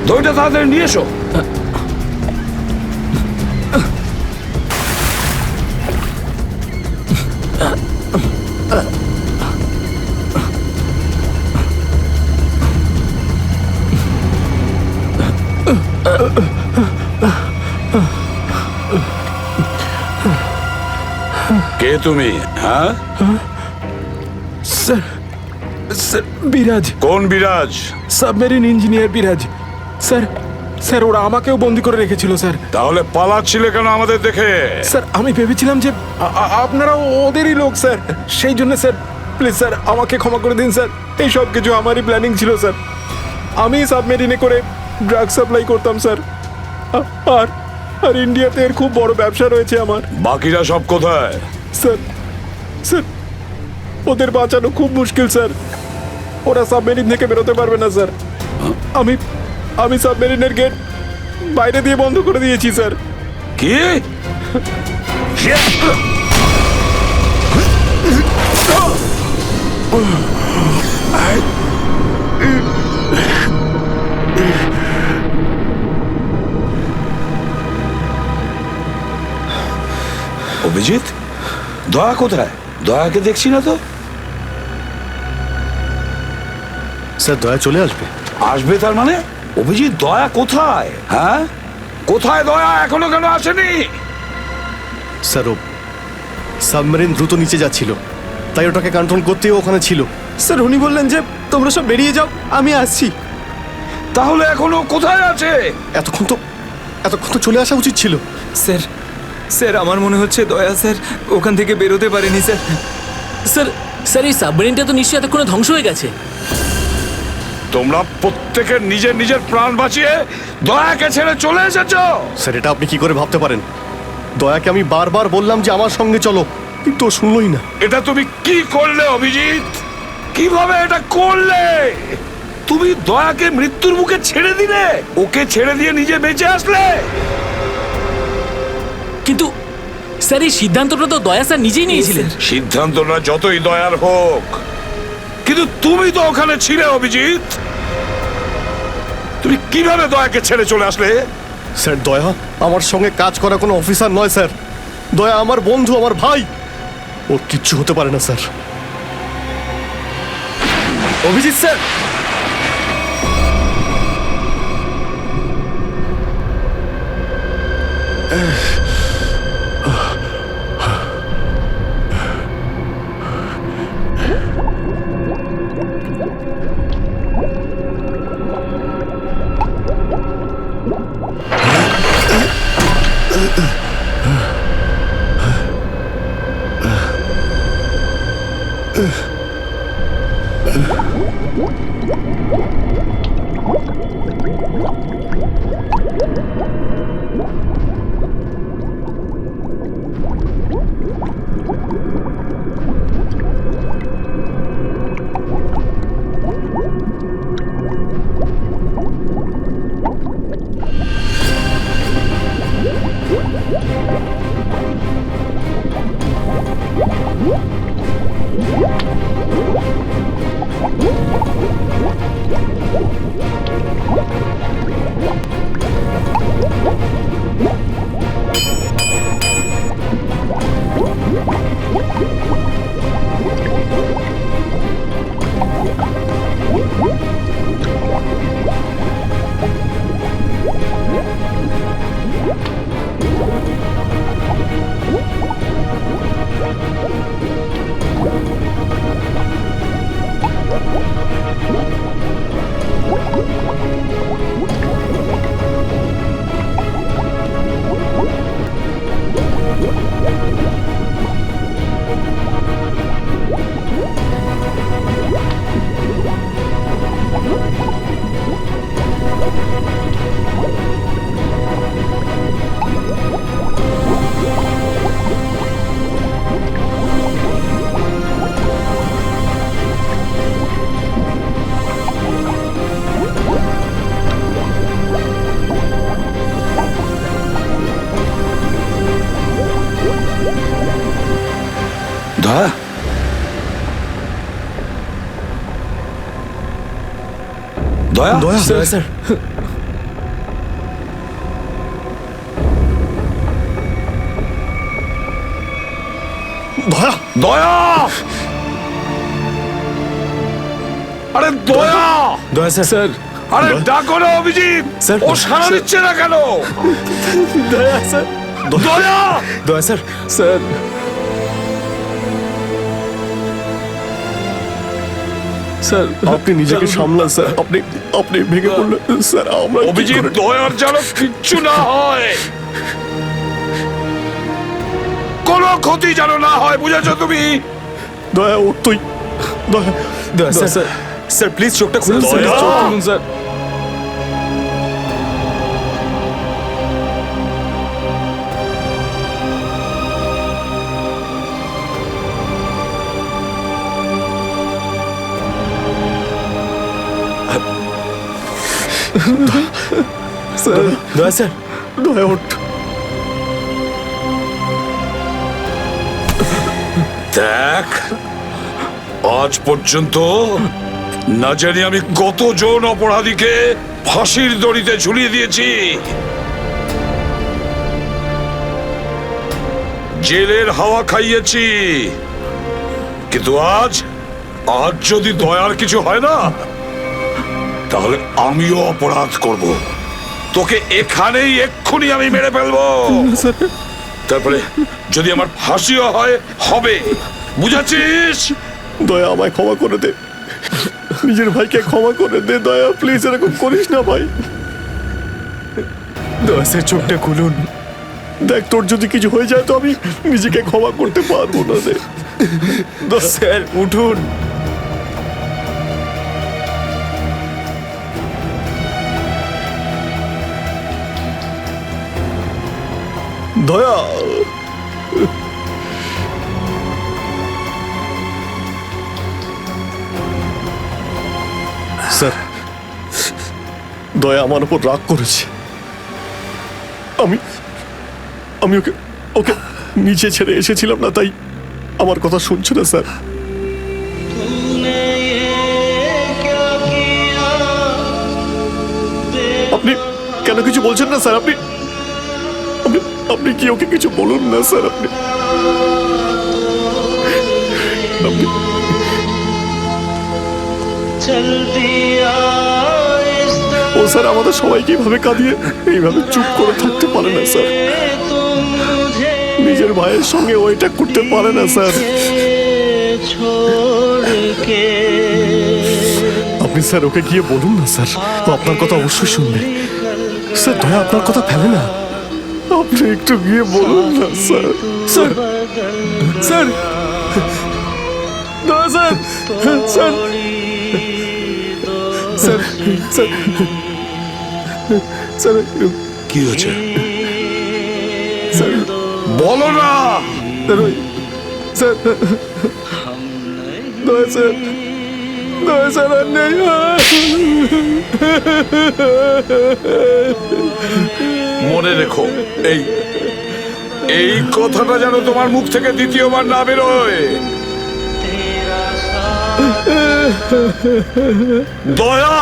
[SPEAKER 18] দইটা তাড়াতাড়ি নিয়ে এসো। কে তুমি? হ্যাঁ
[SPEAKER 15] স্যার, বিরাজ।
[SPEAKER 12] কোন বিরাজ?
[SPEAKER 15] সাবমেরিন ইঞ্জিনিয়ার বিরাজ। স্যার স্যার ওরা আমাকেও বন্দি করে রেখেছিল স্যার।
[SPEAKER 12] তাহলে পালাচ্ছিলে কেন আমাদের দেখে?
[SPEAKER 15] স্যার আমি ভেবেছিলাম যে আপনারা ওদেরই লোক স্যার, সেই জন্য স্যার প্লিজ স্যার আমাকে ক্ষমা করে দিন স্যার। এই সব কিছু আমারই প্ল্যানিং ছিল স্যার। আমি সাবমেরিনে করে ড্রাগ সাপ্লাই করতাম স্যার, আর আর ইন্ডিয়াতে এর খুব বড় ব্যবসা রয়েছে আমার।
[SPEAKER 12] বাকিরা সব কোথায়?
[SPEAKER 15] স্যার স্যার ওদের বাঁচানো খুব মুশকিল স্যার, ওরা সাবমেরিন থেকে বেরোতে পারবে না স্যার। আমি আমি সাবমেরিনের গেট বাইরে দিয়ে বন্ধ করে দিয়েছি স্যার।
[SPEAKER 12] কি?
[SPEAKER 2] অভিজিৎ, দয়া কোথায়? দয়াকে দেখছি না তো।
[SPEAKER 8] স্যার দয়া চলে আসবে।
[SPEAKER 2] আসবে তার মানে? অভিজিৎ, দয়া কোথায়? হ্যাঁ, কোথায় দয়া? এখনো কেন আসেনি?
[SPEAKER 8] স্যার ও সাবমেরিন দ্রুত নিচে যাচ্ছিল, তাই ওটাকে কন্ট্রোল করতেই ওখানে ছিল।
[SPEAKER 15] স্যার উনি বললেন যে তোমরা সব বেরিয়ে যাও, আমি আসছি।
[SPEAKER 2] তাহলে এখনো কোথায় আছে?
[SPEAKER 8] এতক্ষণ তো চলে আসা উচিত ছিল।
[SPEAKER 14] স্যার স্যার আমার মনে হচ্ছে দয়া স্যার ওখান থেকে বেরোতে পারেনি স্যার।
[SPEAKER 5] স্যার স্যার এই সাবমেরিনটা তো নিশ্চয়ই এতক্ষণে ধ্বংস হয়ে গেছে।
[SPEAKER 12] তোমরা প্রত্যেকে নিজের নিজের প্রাণ বাঁচিয়ে দয়াকে ছেড়ে চলে এসেছো।
[SPEAKER 8] স্যার এটা আপনি কি করে ভাবতে পারেন? দয়াকে আমি বারবার বললাম যে আমার সঙ্গে চলো, কিন্তু ও শুনলই না।
[SPEAKER 12] এটা তুমি কি করলে অভিজিৎ? কিভাবে এটা করলে? তুমি দয়াকে মৃত্যুর মুখে ছেড়ে দিলে, ওকে ছেড়ে দিয়ে নিজে বেঁচে আসলে।
[SPEAKER 5] কিন্তু স্যার এই সিদ্ধান্তটা তো দয়া স্যার নিজেই নিয়েছিলেন।
[SPEAKER 12] সিদ্ধান্তটা যতই দয়ার হোক, কিন্তু তুমি তো ওখানে ছিলে অভিজিৎ। তুমি কিভাবে দয়াকে ছেড়ে চলে আসলে?
[SPEAKER 8] স্যার দয়া আমার সঙ্গে কাজ করা কোনো অফিসার নয় স্যার। দয়া আমার বন্ধু, আমার ভাই, ওর কিচ্ছু হতে পারে না স্যার।
[SPEAKER 15] অভিজিৎ স্যার,
[SPEAKER 2] দয়া, দয়া,
[SPEAKER 8] দয়া
[SPEAKER 15] স্যার
[SPEAKER 8] দয়া,
[SPEAKER 12] দয়া, আরে দয়া,
[SPEAKER 15] দয়া স্যার। স্যার
[SPEAKER 12] আরে ডাকো না অভিজিৎ।
[SPEAKER 15] স্যার,
[SPEAKER 12] ও সাড়া দিচ্ছে না কেন?
[SPEAKER 15] দয়া স্যার,
[SPEAKER 12] দয়া,
[SPEAKER 15] দয়া স্যার। স্যার
[SPEAKER 8] স্যার আপনি নিজেকে সামলান স্যার, আপনি আপনি ভেঙে পড়লেন স্যার। আমরা
[SPEAKER 12] অভিজিৎ, দয়ার যেন কিচ্ছু না হয়, কোনো ক্ষতি যেন না হয়, বুঝেছো তুমি?
[SPEAKER 8] দয়া ও তুই দয়া
[SPEAKER 13] দয়া স্যার স্যার প্লিজ চোখটা খুলুন স্যার,
[SPEAKER 12] দয়া!
[SPEAKER 13] চোখ খুলুন স্যার।
[SPEAKER 8] স্যার
[SPEAKER 13] দয়া স্যার,
[SPEAKER 8] দয়া ওঠ।
[SPEAKER 12] দেখ, আজ পর্যন্ত না জানি আমি কতজন অপরাধীকে ফাঁসির দড়িতে ঝুলিয়ে দিয়েছি, জেলের হাওয়া খাইয়েছি, কিন্তু আজ যদি দয়ার কিছু হয় না, তাহলে আমিও অপরাধ করব। তোকে এখানেই এক্ষুনি আমি মেরে ফেলবো। তারপরে যদি আমার ফাঁসিও হয়, হবে, বুঝেছিস?
[SPEAKER 8] দয়া আমায় ক্ষমা করে দে, নিজের ভাইকে ক্ষমা করে দে দয়া, প্লিজ এরকম করিস না ভাই।
[SPEAKER 13] দয়া স্যার চোখটা খুলুন।
[SPEAKER 8] দেখ তোর যদি কিছু হয়ে যায় তো আমি নিজেকে ক্ষমা করতে পারবো না রে।
[SPEAKER 13] স্যার উঠুন।
[SPEAKER 8] দয়া স্যার, দয়া আমার উপর রাগ করেছে। আমি আমি ওকে ওকে নিচে ছেড়ে এসেছিলাম না, তাই আমার কথা শুনছে না স্যার। আপনি কেন কিছু বলছেন না স্যার? আপনি আপনি আপনি কি ওকে কিছু বলুন না স্যার? আপনি ও স্যার আমাদের সবাইকে এইভাবে কাঁদিয়ে এইভাবে চুপ করে থাকতে পারে না স্যার। নিজের ভাইয়ের সঙ্গে ও এটা করতে পারে না স্যার। আপনি স্যার ওকে গিয়ে বলুন না স্যার, ও আপনার কথা অবশ্যই শুনবে স্যার। দয়া আপনার কথা ফেলে না, আপনি একটু গিয়ে বলুন না স্যার।
[SPEAKER 13] স্যার স্যার দয়া sir, sir sir sir sir
[SPEAKER 12] কি হয়েছে
[SPEAKER 13] স্যার
[SPEAKER 12] বলো না।
[SPEAKER 13] স্যার দয়া স্যার, দয়া স্যার আর নেই।
[SPEAKER 12] মনে রেখো, এই এই কথাটা যেন তোমার মুখ থেকে দ্বিতীয়বার না বেরোয়। দয়া,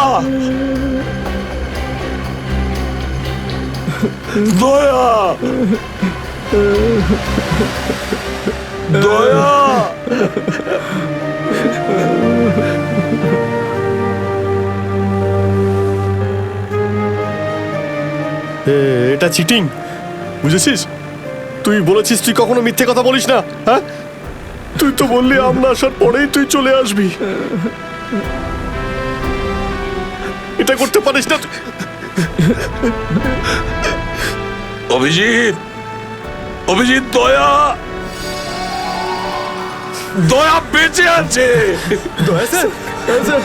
[SPEAKER 12] দয়া, দয়া।
[SPEAKER 8] এটা চিটিং, বুঝেছিস? তুই বলেছিস তুই কখনো মিথ্যে কথা বলিস না। হ্যাঁ, তুই তো বললি আমরা আসার পরেই তুই চলে আসবি। এটা করতে পারিস না।
[SPEAKER 12] অভিজিৎ, অভিজিৎ, দয়া, দয়া বেঁচে আছে।
[SPEAKER 13] দয়া স্যার, স্যার